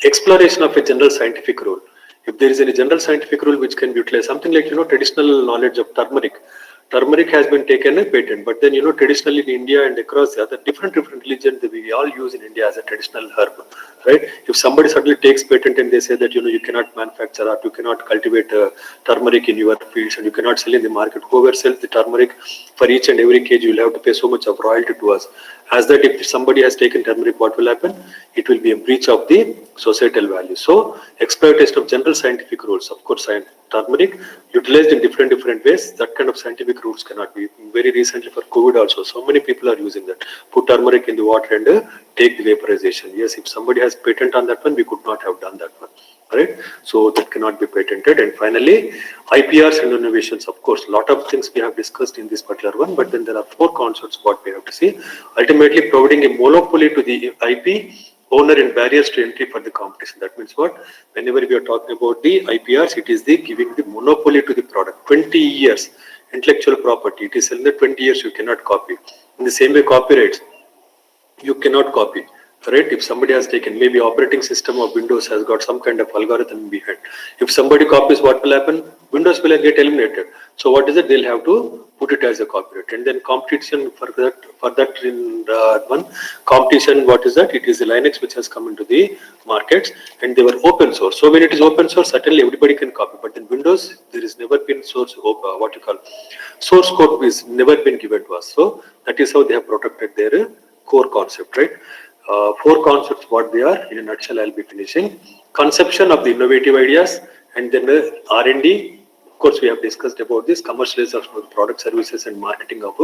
exploration of a general scientific rule. If there is any general scientific rule which can be utilized, something like traditional knowledge of turmeric. Turmeric has been taken a patent, but then traditionally in India and across the other different religions that we all use in India as a traditional herb, right? If somebody suddenly takes patent and they say that you cannot manufacture or you cannot cultivate turmeric in your fields and you cannot sell in the market, whoever sells the turmeric for each and every kg, you will have to pay so much of royalty to us. As that, if somebody has taken turmeric, what will happen? It will be a breach of the societal value. So exploitation of general scientific rules, of course, turmeric utilized in different ways, that kind of scientific rules cannot be. Very recently for COVID also, so many people are using that. Put turmeric in the water and take the vaporization. Yes, if somebody has patent on that one, we could not have done that one. Right? So that cannot be patented. And finally, IPRs and innovations. Of course, a lot of things we have discussed in this particular one, but then there are 4 concepts what we have to see. Ultimately, providing a monopoly to the IP owner and barriers to entry for the competition. That means what? Whenever we are talking about the IPRs, it is the giving the monopoly to the product. 20 years intellectual property. It is in the 20 years you cannot copy. In the same way, copyrights, you cannot copy. Right? If somebody has taken, maybe operating system of Windows has got some kind of algorithm behind. If somebody copies, what will happen? Windows will get eliminated. So what is it? They'll have to put it as a copyright. And then competition for that in one competition, what is that? It is the Linux which has come into the markets and they were open source. So when it is open source, certainly everybody can copy. But in Windows, there is never been source source code is never been given to us. So that is how they have protected their core concept, right? 4 concepts, what they are, in a nutshell, I'll be finishing. Conception of the innovative ideas, and then the R&D. Of course, we have discussed about this, commercialization of product, services, and marketing of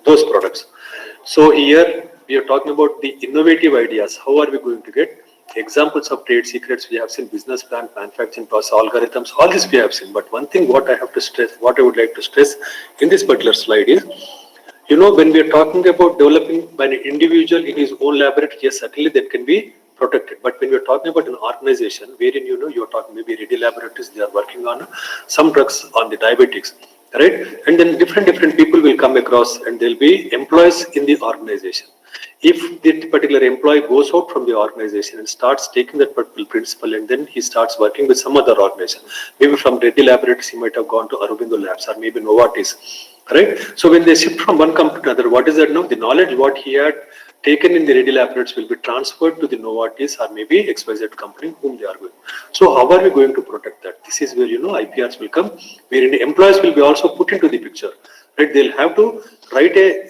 those products. So here, we are talking about the innovative ideas. How are we going to get examples of trade secrets? We have seen business plan, manufacturing process, algorithms, all this we have seen. But one thing what I have to stress, what I would like to stress in this particular slide is, when we are talking about developing by an individual in his own laboratory, yes, certainly that can be protected. But when we are talking about an organization wherein you are talking maybe ready laboratories, they are working on some drugs on the diabetics, right? And then different people will come across and they'll be employees in the organization. If that particular employee goes out from the organization and starts taking that particular principle and then he starts working with some other organization, maybe from Reddy Laboratories, he might have gone to Aurobindo Labs or maybe Novartis, right? So when they shift from one company to another, what is that now? The knowledge what he had taken in the Reddy Laboratories will be transferred to the Novartis or maybe XYZ company whom they are going. So how are we going to protect that? This is where IPRs will come, wherein the employees will be also put into the picture. Right? They'll have to write a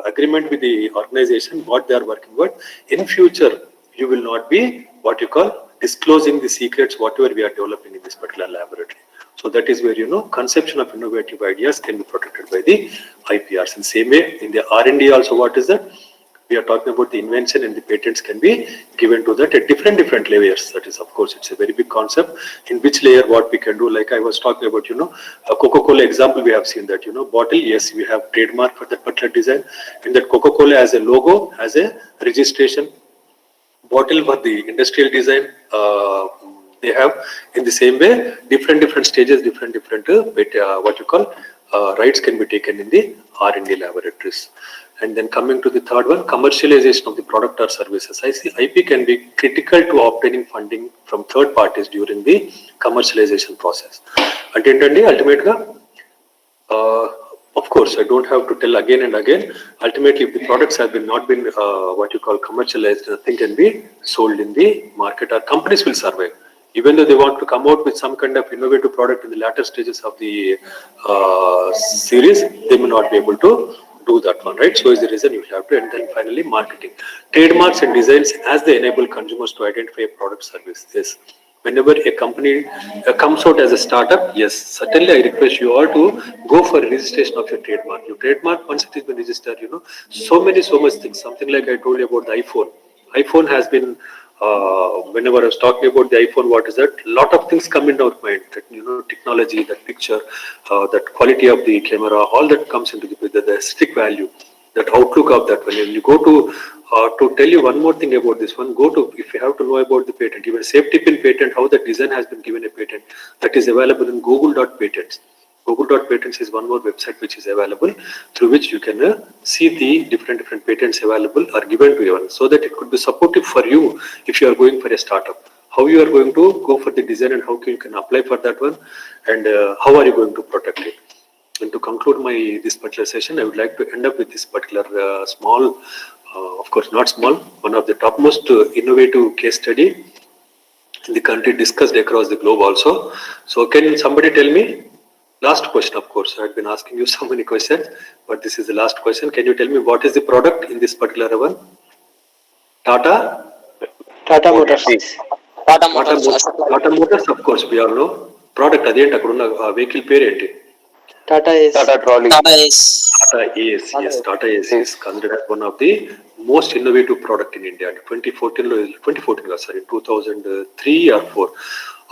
agreement with the organization what they are working with. In future, you will not be what you call disclosing the secrets whatever we are developing in this particular laboratory. So that is where conception of innovative ideas can be protected by the IPRs. In same way, in the R&D also, what is that? We are talking about the invention and the patents can be given to that at different layers. That is, of course, it's a very big concept. In which layer, what we can do, like I was talking about, a Coca-Cola example, we have seen that, bottle, yes, we have trademark for that particular design. And that Coca-Cola as a logo, as a registration, bottle for the industrial design, they have in the same way, different stages, different rights can be taken in the R&D laboratories. And then coming to the third one, commercialization of the product or services. I see IP can be critical to obtaining funding from third parties during the commercialization process. And ultimately, of course, I don't have to tell again and again. Ultimately, if the products have not been commercialized, nothing can be sold in the market or companies will survive. Even though they want to come out with some kind of innovative product in the latter stages of the series, they may not be able to do that one, right? So is the reason you have to. And then finally, marketing. Trademarks and designs as they enable consumers to identify a product service. Yes. Whenever a company comes out as a startup, yes, certainly I request you all to go for registration of your trademark. Your trademark, once it has been registered, so much things. Something like I told you about the iPhone. iPhone has been whenever I was talking about the iPhone, what is that? A lot of things come in our mind. That, technology, that picture, that quality of the camera, all that comes into the aesthetic value, that outlook of that. When you go to tell you one more thing about this one, go to, if you have to know about the patent, even safety pin patent, how the design has been given a patent, that is available in google.patents. Google.patents is one more website which is available, through which you can see the different patents available are given to you, so that it could be supportive for you if you are going for a startup. How you are going to go for the design and how you can apply for that one, and how are you going to protect it. And to conclude this particular session, I would like to end up with this particular small, of course not small, one of the topmost innovative case study in the country, discussed across the globe also. So can somebody tell me? Last question, of course. I've been asking you so many questions, but this is the last question. Can you tell me what is the product in this particular one? Tata? Tata Motors. Tata Tata Motors. Motors, Tata Motors, of course, we all know. Product, అదేంటి అక్కడ ఉన్న vehicle పేరేంటి? Tata is. Tata trolley. Tata is. Tata Ace, yes, Tata Ace is considered as one of the most innovative product in India. 2003 or 4.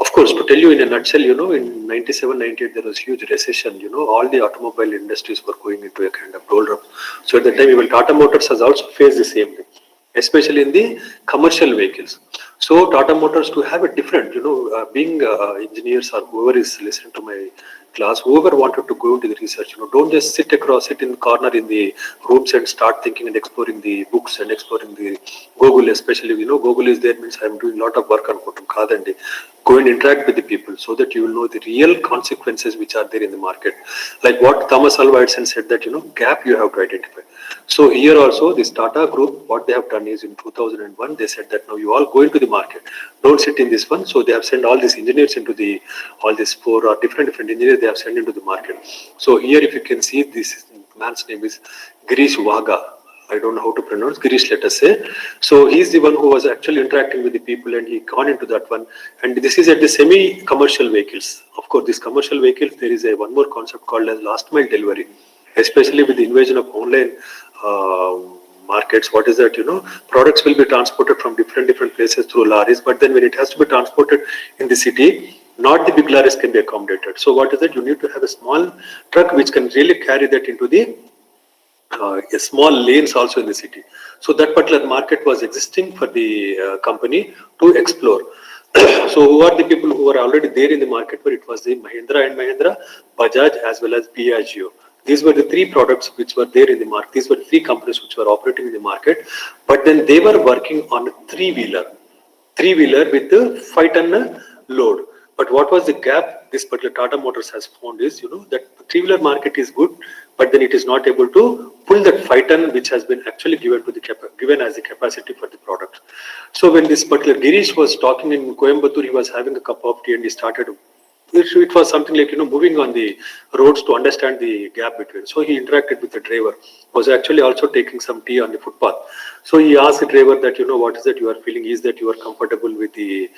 Of course, to tell you in a nutshell, in 97, 98, there was huge recession. All the automobile industries were going into a kind of doldrum. So at the time, even Tata Motors has also faced the same thing, especially in the commercial vehicles. So Tata Motors to have a different, being engineers or whoever is listening to my class, whoever wanted to go into the research, don't just sit in the corner in the rooms and start thinking and exploring the books and exploring the Google, especially, Google is there means I'm doing a lot of work on Kadandi. Go and interact with the people so that you will know the real consequences which are there in the market. Like what Thomas Alva Edison said, that, gap you have to identify. So here also, this Tata group, what they have done is in 2001, they said that now you all go into the market. Don't sit in this one. So they have sent all these engineers into all these 4 or different engineers they have sent into the market. So here, if you can see, this man's name is Girish Vaga. I don't know how to pronounce Girish, let us say. So he's the one who was actually interacting with the people, and he gone into that one. And this is at the semi-commercial vehicles. Of course, these commercial vehicles, there is one more concept called as last mile delivery, especially with the invasion of online markets. What is that? Products will be transported from different places through lorries, but then when it has to be transported in the city, not the big lorries can be accommodated. So what is that? You need to have a small truck which can really carry that into the a small lanes also in the city. So that particular market was existing for the company to explore. So who are the people who are already there in the market? Where it was the Mahindra and Mahindra, Bajaj, as well as Piaggio. These were the 3 products which were there in the market. These were 3 companies which were operating in the market. But then they were working on a three-wheeler with a 5-ton load. But what was the gap this particular Tata Motors has found is, that three-wheeler market is good, but then it is not able to pull that 5-ton which has been actually given as the capacity for the product. So when this particular Girish was talking in Coimbatore, he was having a cup of tea and he started. It was something like, moving on the roads to understand the gap between. So he interacted with the driver, was actually also taking some tea on the footpath. So he asked the driver that, what is that you are feeling? Is that you are comfortable with the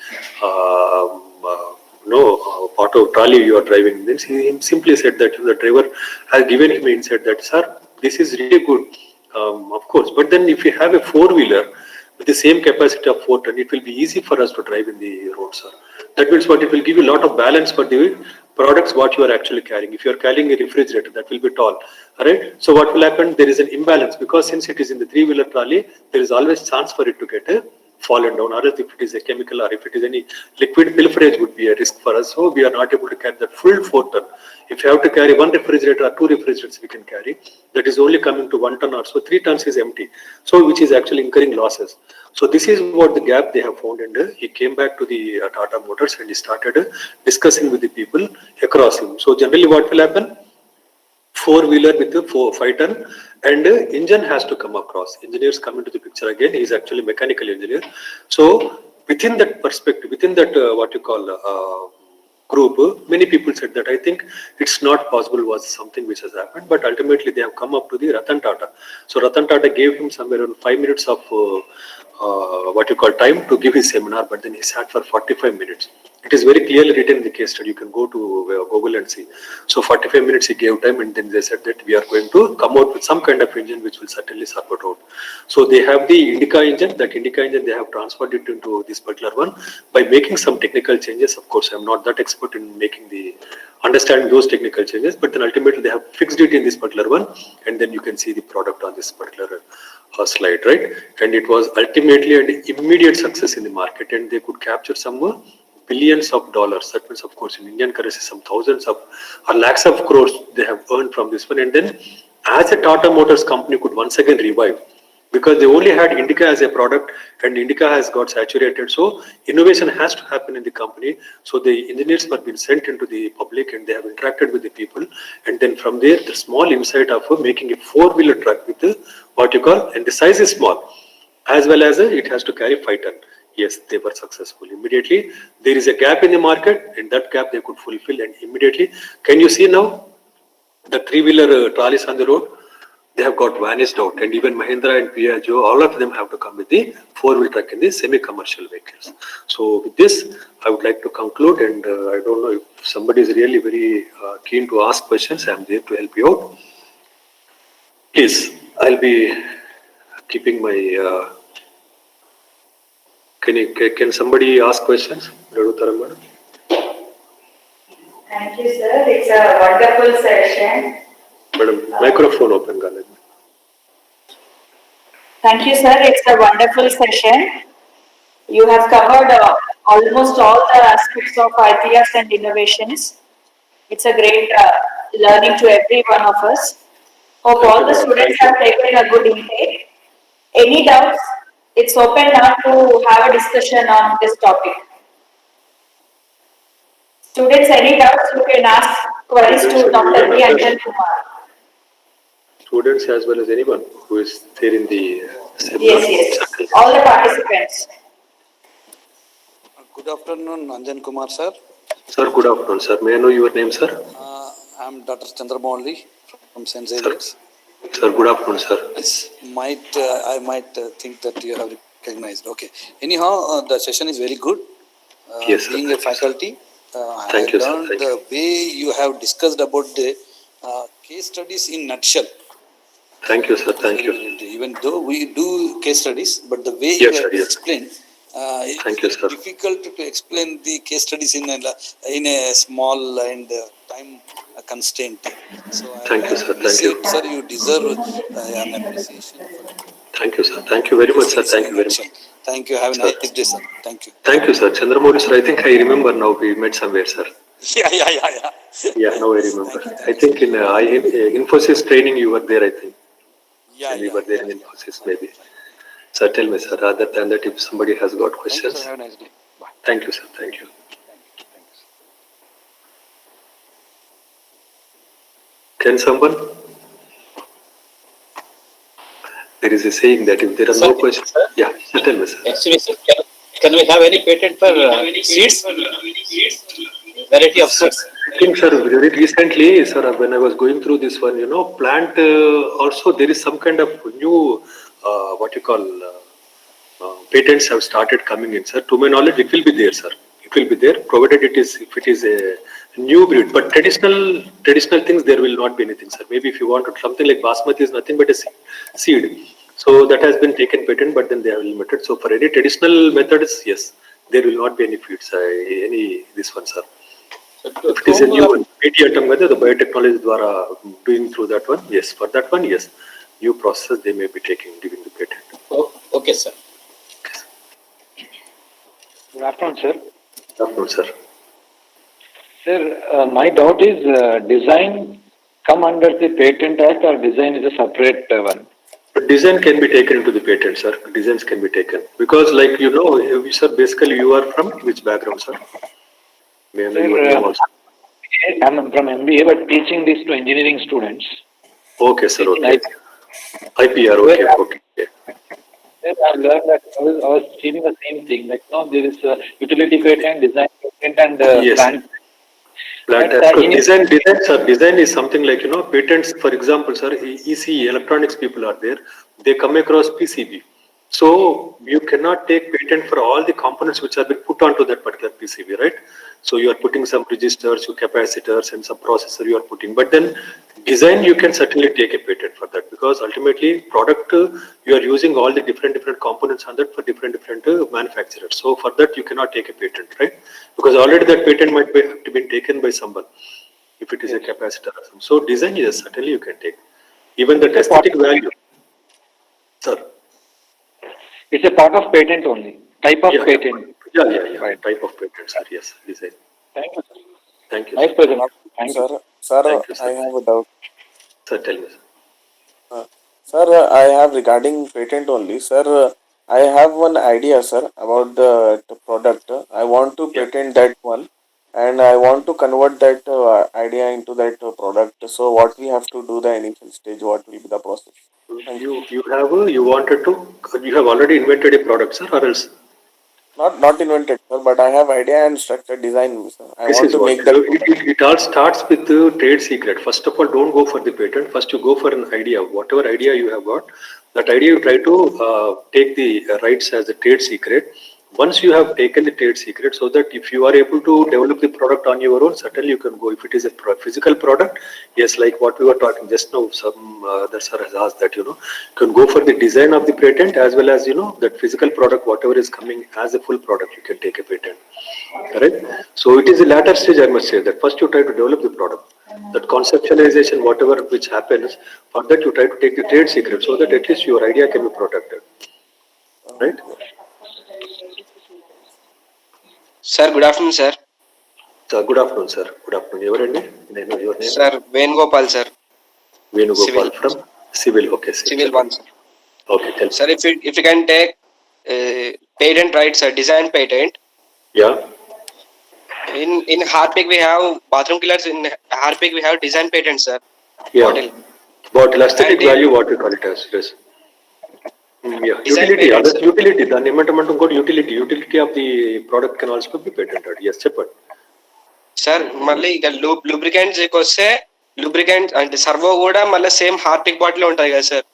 auto trolley you are driving? Then he simply said that the driver has given him insight that, sir, this is really good, of course. But then if you have a 4-wheeler with the same capacity of 4 ton, it will be easy for us to drive in the road, sir. That means what, it will give you a lot of balance for the products what you are actually carrying. If you are carrying a refrigerator, that will be tall, right? So what will happen? There is an imbalance, because since it is in the 3-wheeler trolley, there is always chance for it to get fallen down, or else if it is a chemical or if it is any liquid, pilferage would be a risk for us. So we are not able to carry that full 4 ton. If you have to carry 1 refrigerator or 2 refrigerators, we can carry. That is only coming to 1 ton or so. 3 tons is empty. So which is actually incurring losses. So this is what the gap they have found, and he came back to the Tata Motors and he started discussing with the people across him. So generally what will happen? 4-wheeler with a 5-ton, and engine has to come across. Engineers come into the picture again. He is actually mechanical engineer. So within that perspective, within that what you call group, many people said that I think it's not possible was something which has happened, but ultimately they have come up to the Ratan Tata. So Ratan Tata gave him somewhere around 5 minutes of what you call time to give his seminar, but then he sat for 45 minutes. It is very clearly written in the case study. You can go to Google and see. So 45 minutes he gave time, and then they said that we are going to come out with some kind of engine which will certainly support out. So they have the Indica engine. That Indica engine they have transferred it into this particular one by making some technical changes. Of course, I'm not that expert in making the understanding those technical changes, but then ultimately they have fixed it in this particular one, and then you can see the product on this particular slide, right? And it was ultimately an immediate success in the market, and they could capture some billions of dollars. That means, of course, in Indian currency, some thousands of or lakhs of crores they have earned from this one. And then, as a Tata Motors company could once again revive, because they only had Indica as a product, and Indica has got saturated. So innovation has to happen in the company. So the engineers were being sent into the public, and they have interacted with the people. And then from there, the small insight of making a four-wheeler truck with what you call, and the size is small, as well as it has to carry 5 ton. Yes, they were successful. Immediately, there is a gap in the market, and that gap they could fulfill. And immediately, can you see now the three-wheeler trolleys on the road? They have got vanished out, and even Mahindra and Piaggio, all of them have to come with the four-wheel truck in the semi-commercial vehicles. So with this, I would like to conclude, and I don't know if somebody is really very keen to ask questions. I am there to help you out. Please, I'll be keeping my. Can somebody ask questions? Madam? Thank you, sir. It's a wonderful session. Madam, microphone open. Galan. Thank you, sir. It's a wonderful session. You have covered almost all the aspects of IPRs and innovations. It's a great learning to every one of us. Hope all the students have taken a good intake. Any doubts? It's open now to have a discussion on this topic. Students, any doubts, you can ask queries to Dr. B. Anjan Kumar. Students as well as anyone who is there in the seminar. Yes. All the participants. Good afternoon, Anjan Kumar, sir. Sir, good afternoon, sir. May I know your name, sir? I am Dr. Chandramouli from St. Xavier's. Sir, good afternoon, sir. I might think that you have recognized. Okay. Anyhow, the session is very good. Yes, sir. Being a faculty, Thank you, sir. learned Thank the way you have discussed about the case studies in nutshell. Thank you, sir. Thank you. Even though we do case studies, but the way Yes, you sir, have yes. explained, Thank you, it's sir. difficult to explain the case studies in a small and time constraint. So Thank you, sir. Thank you. Sir, you deserve an appreciation for it. Thank you, sir. Thank you very much, sir. Thank you very much. Thank you. Have a Sir. nice day, sir. Thank you. Thank you, sir. Chandramouli, sir. I think I remember now. We met somewhere, sir. Yeah. Yeah, now I remember. Thank I think in Infosys training you were there, I think. Yeah, And we were there in Infosys, maybe. Sir, tell me, sir. Other than that, if somebody has got Thank you, questions. sir. Have a nice day. Bye. Thank you, sir. Thank you. Can someone? There is a saying that if there are no questions. Yeah, tell me, sir. Actually, sir, can we have any patent for seeds? Variety of seeds. I think, sir, very recently, sir, when I was going through this one, plant also there is some kind of new, what you call, patents have started coming in, sir. To my knowledge, it will be there, sir. It will be there, provided if it is a new breed. But traditional things, there will not be anything, sir. Maybe if you want something like basmati is nothing but a seed. So that has been taken patent, but then they are limited. So for any traditional methods, yes, there will not be any feeds, this one, sir. If it is a new one, the biotechnology dwara doing through that one, yes. For that one, yes. New process they may be taking, giving the patent. Oh, okay, sir. Good afternoon, sir. Good afternoon, sir. Sir, my doubt is design come under the Patent Act or design is a separate one? But design can be taken into the patent, sir. Designs can be taken. Because sir, basically you are from which background, sir? May I know your name also? I'm from MBA, but teaching this to engineering students. Okay, sir. Okay. IPR, okay. Sir, I've learned that I was feeling the same thing. Like, there is a utility patent, design patent, and Yes. plant. Plant. Design is something like, patents, for example, sir, ECE, electronics people are there. They come across PCB. So you cannot take patent for all the components which have been put onto that particular PCB, right? So you are putting some resistors, your capacitors, and some processor you are putting. But then design you can certainly take a patent for that, because ultimately product you are using all the different components on that for different manufacturers. So for that you cannot take a patent, right? Because already that patent might be have to been taken by somebody if it is a capacitor or something. So design, yes, certainly you can take. Even the aesthetic value, sir. It's a part of patent only, type of Yeah, patent. yeah. Right. Type of patent, sir. Yes, design. Thank you, sir. Thank you, Nice sir. presentation. Thank you. Sir, Thank you, I sir. have a doubt. Sir, tell me, sir. Sir, I have regarding patent only. Sir, I have one idea, sir, about the product. I want to Yeah. patent that one, and I want to convert that idea into that product. So, what we have to do the initial stage? What will be the process? Thank you. You wanted to, you have already invented a product, sir, or else? Not invented, sir, but I have idea and structure design, sir. I This want is to what make that product. it all starts with the trade secret. First of all, don't go for the patent. First, you go for an idea. Whatever idea you have got, that idea you try to take the rights as a trade secret. Once you have taken the trade secret, so that if you are able to develop the product on your own, certainly you can go. If it is a physical product, yes, like what we were talking just now, some other sir has asked that, you can go for the design of the patent as well as, that physical product, whatever is coming as a full product, you can take a patent. Correct? So it is a latter stage, I must say, that first you try to develop the product. That conceptualization, whatever which happens, for that you try to take the trade secret so that at least your idea can be protected. Right? Sir, good afternoon, sir. So good afternoon, sir. Good afternoon. Your name? May I know your name? Sir, Venugopal, sir. Venugopal Civil. from Civil. Okay, Civil one, sir. Okay, tell me. Sir, if you can take patent rights, sir, design patent. Yeah. In Harpic we have bathroom killers. In Harpic we have design patent, sir. Yeah. Bottle. Bottle aesthetic And in value, what we call it as, yes. Yeah. design Utility, patent, that's sir. utility. The name good utility. Utility of the product can also be patented. Yes, చెప్పండి. Sir మళ్ళీ ఇక lubricants వస్తే lubricant అంటే servo కూడా మళ్ళీ same Harpic bottle ఉంటాయి కదా sir.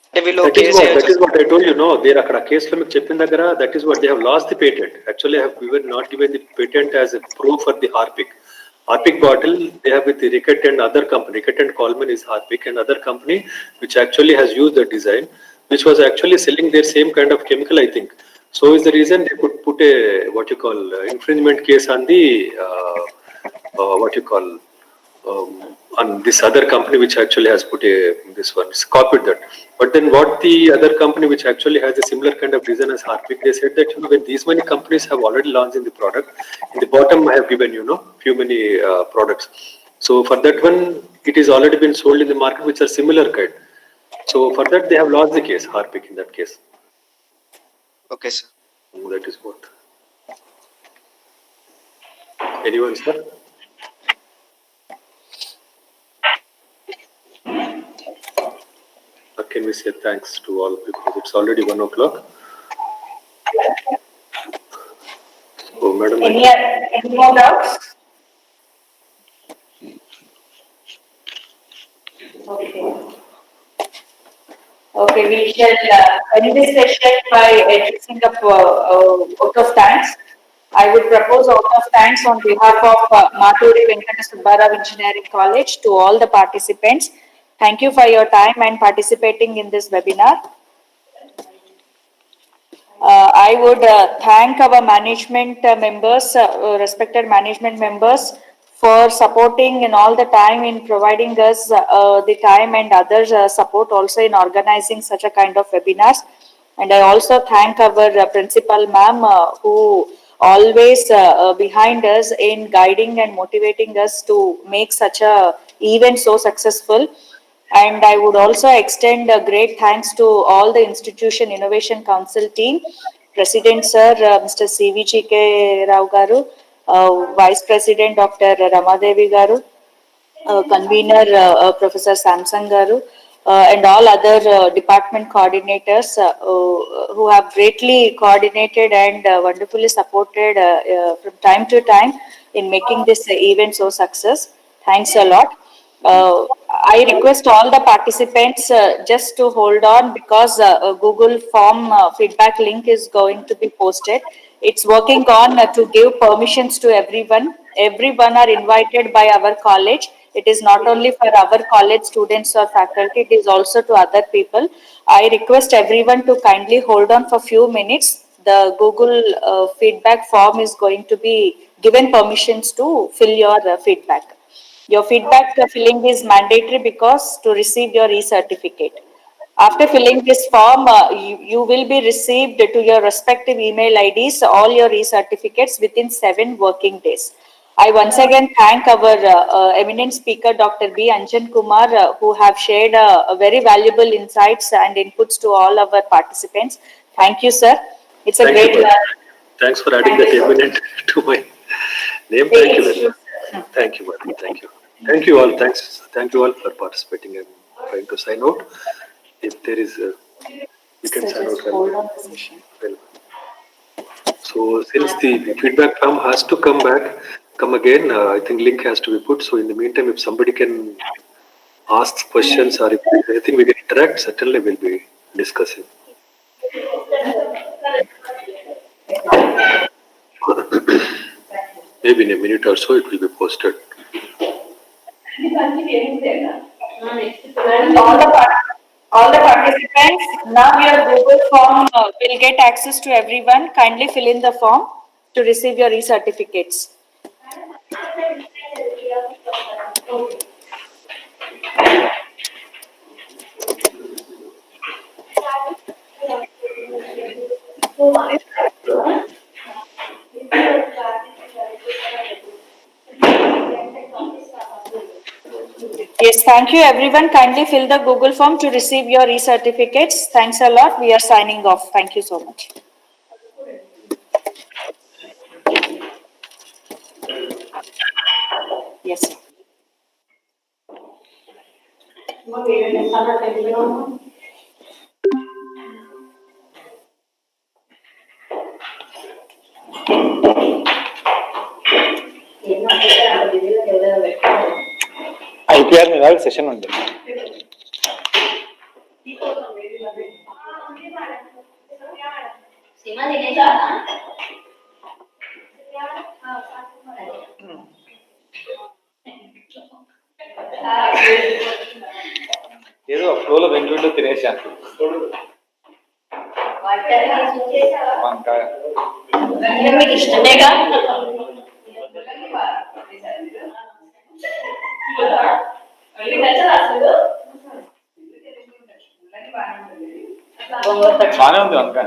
అంటే వీళ్ళు That case is what I told you. No, there అక్కడ కేసులో మీకు చెప్పిన దగ్గర that is what they have lost the patent. Actually, I have not given the patent as a proof for the Harpic. Harpic bottle they have with the Ricket and other company. Ricket and Coleman is Harpic, and other company which actually has used the design, which was actually selling their same kind of chemical, I think. So is the reason they could put a what you call infringement case on the what you call on this other company which actually has put this one, it's copied that. But then what the other company which actually has a similar kind of design as Harpic, they said that when these many companies have already launched in the product, in the bottom I have given few many products. So for that one, it is already been sold in the market which are similar kind. So for that they have lost the case, Harpic in that case. Okay sir. That is what. Anyone, sir? Can we say thanks to all because it's already 1 o'clock? So, madam, Any more doubts? Okay. Okay, we shall end this session by addressing a vote of thanks. I would propose a vote of thanks on behalf of Maturi Venkata Subbarao Engineering College to all the participants. Thank you for your time and participating in this webinar. I would thank our management members, respected management members, for supporting in all the time in providing us the time and other support also in organizing such a kind of webinars. And I also thank our principal ma'am who always behind us in guiding and motivating us to make such a event so successful. And I would also extend a great thanks to all the Institution Innovation Council team, President Sir Mr. C.V.G.K. Rao Garu, Vice President Dr. Ramadevi Garu, Convener Professor Samsung Garu, and all other department coordinators who have greatly coordinated and wonderfully supported from time to time in making this event so success. Thanks a lot. I request all the participants just to hold on because a Google form feedback link is going to be posted. It's working on to give permissions to everyone. Everyone are invited by our college. It is not only for our college students or faculty, it is also to other people. I request everyone to kindly hold on for few minutes. The Google feedback form is going to be given permissions to fill your feedback. Your feedback filling is mandatory because to receive your e-certificate. After filling this form, you will be received to your respective email IDs all your e-certificates within 7 working days. I once again thank our eminent speaker, Dr. B. Anjan Kumar, who have shared very valuable insights and inputs to all our participants. Thank you, sir. It's a Thank you, great. madam. Thanks for adding that eminent to my name. Thank you very much. Thank you, madam. Thank you. Thank you all. Thanks. Thank you all for participating. I'm trying to sign out. If there is, you can sign out. Hold on the session. Well, so since the feedback form has to come again, I think link has to be put. So in the meantime, if somebody can ask questions or if there's anything we can interact, certainly we'll be discussing. Maybe in a minute or so it will be posted. All the participants, now your Google form will get access to everyone. Kindly fill in the form to receive your e-certificates. Yes, thank you everyone. Kindly fill the Google form to receive your e-certificates. Thanks a lot. We are signing off. Thank you so much. Yes, sir. IPR మీద session ఉంది. ఏదో ఫ్లోలో వెంటుంటూ తినేసాను. వంకాయ మీకు ఇష్టమేగా బాగానే ఉంది వంకాయ.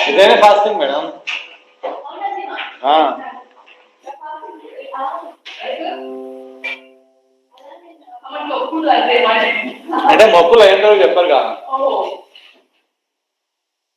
ఇదేనా ఫాస్టింగ్ మేడం? అంటే మొక్కులు అయిన చెప్పారు కదా.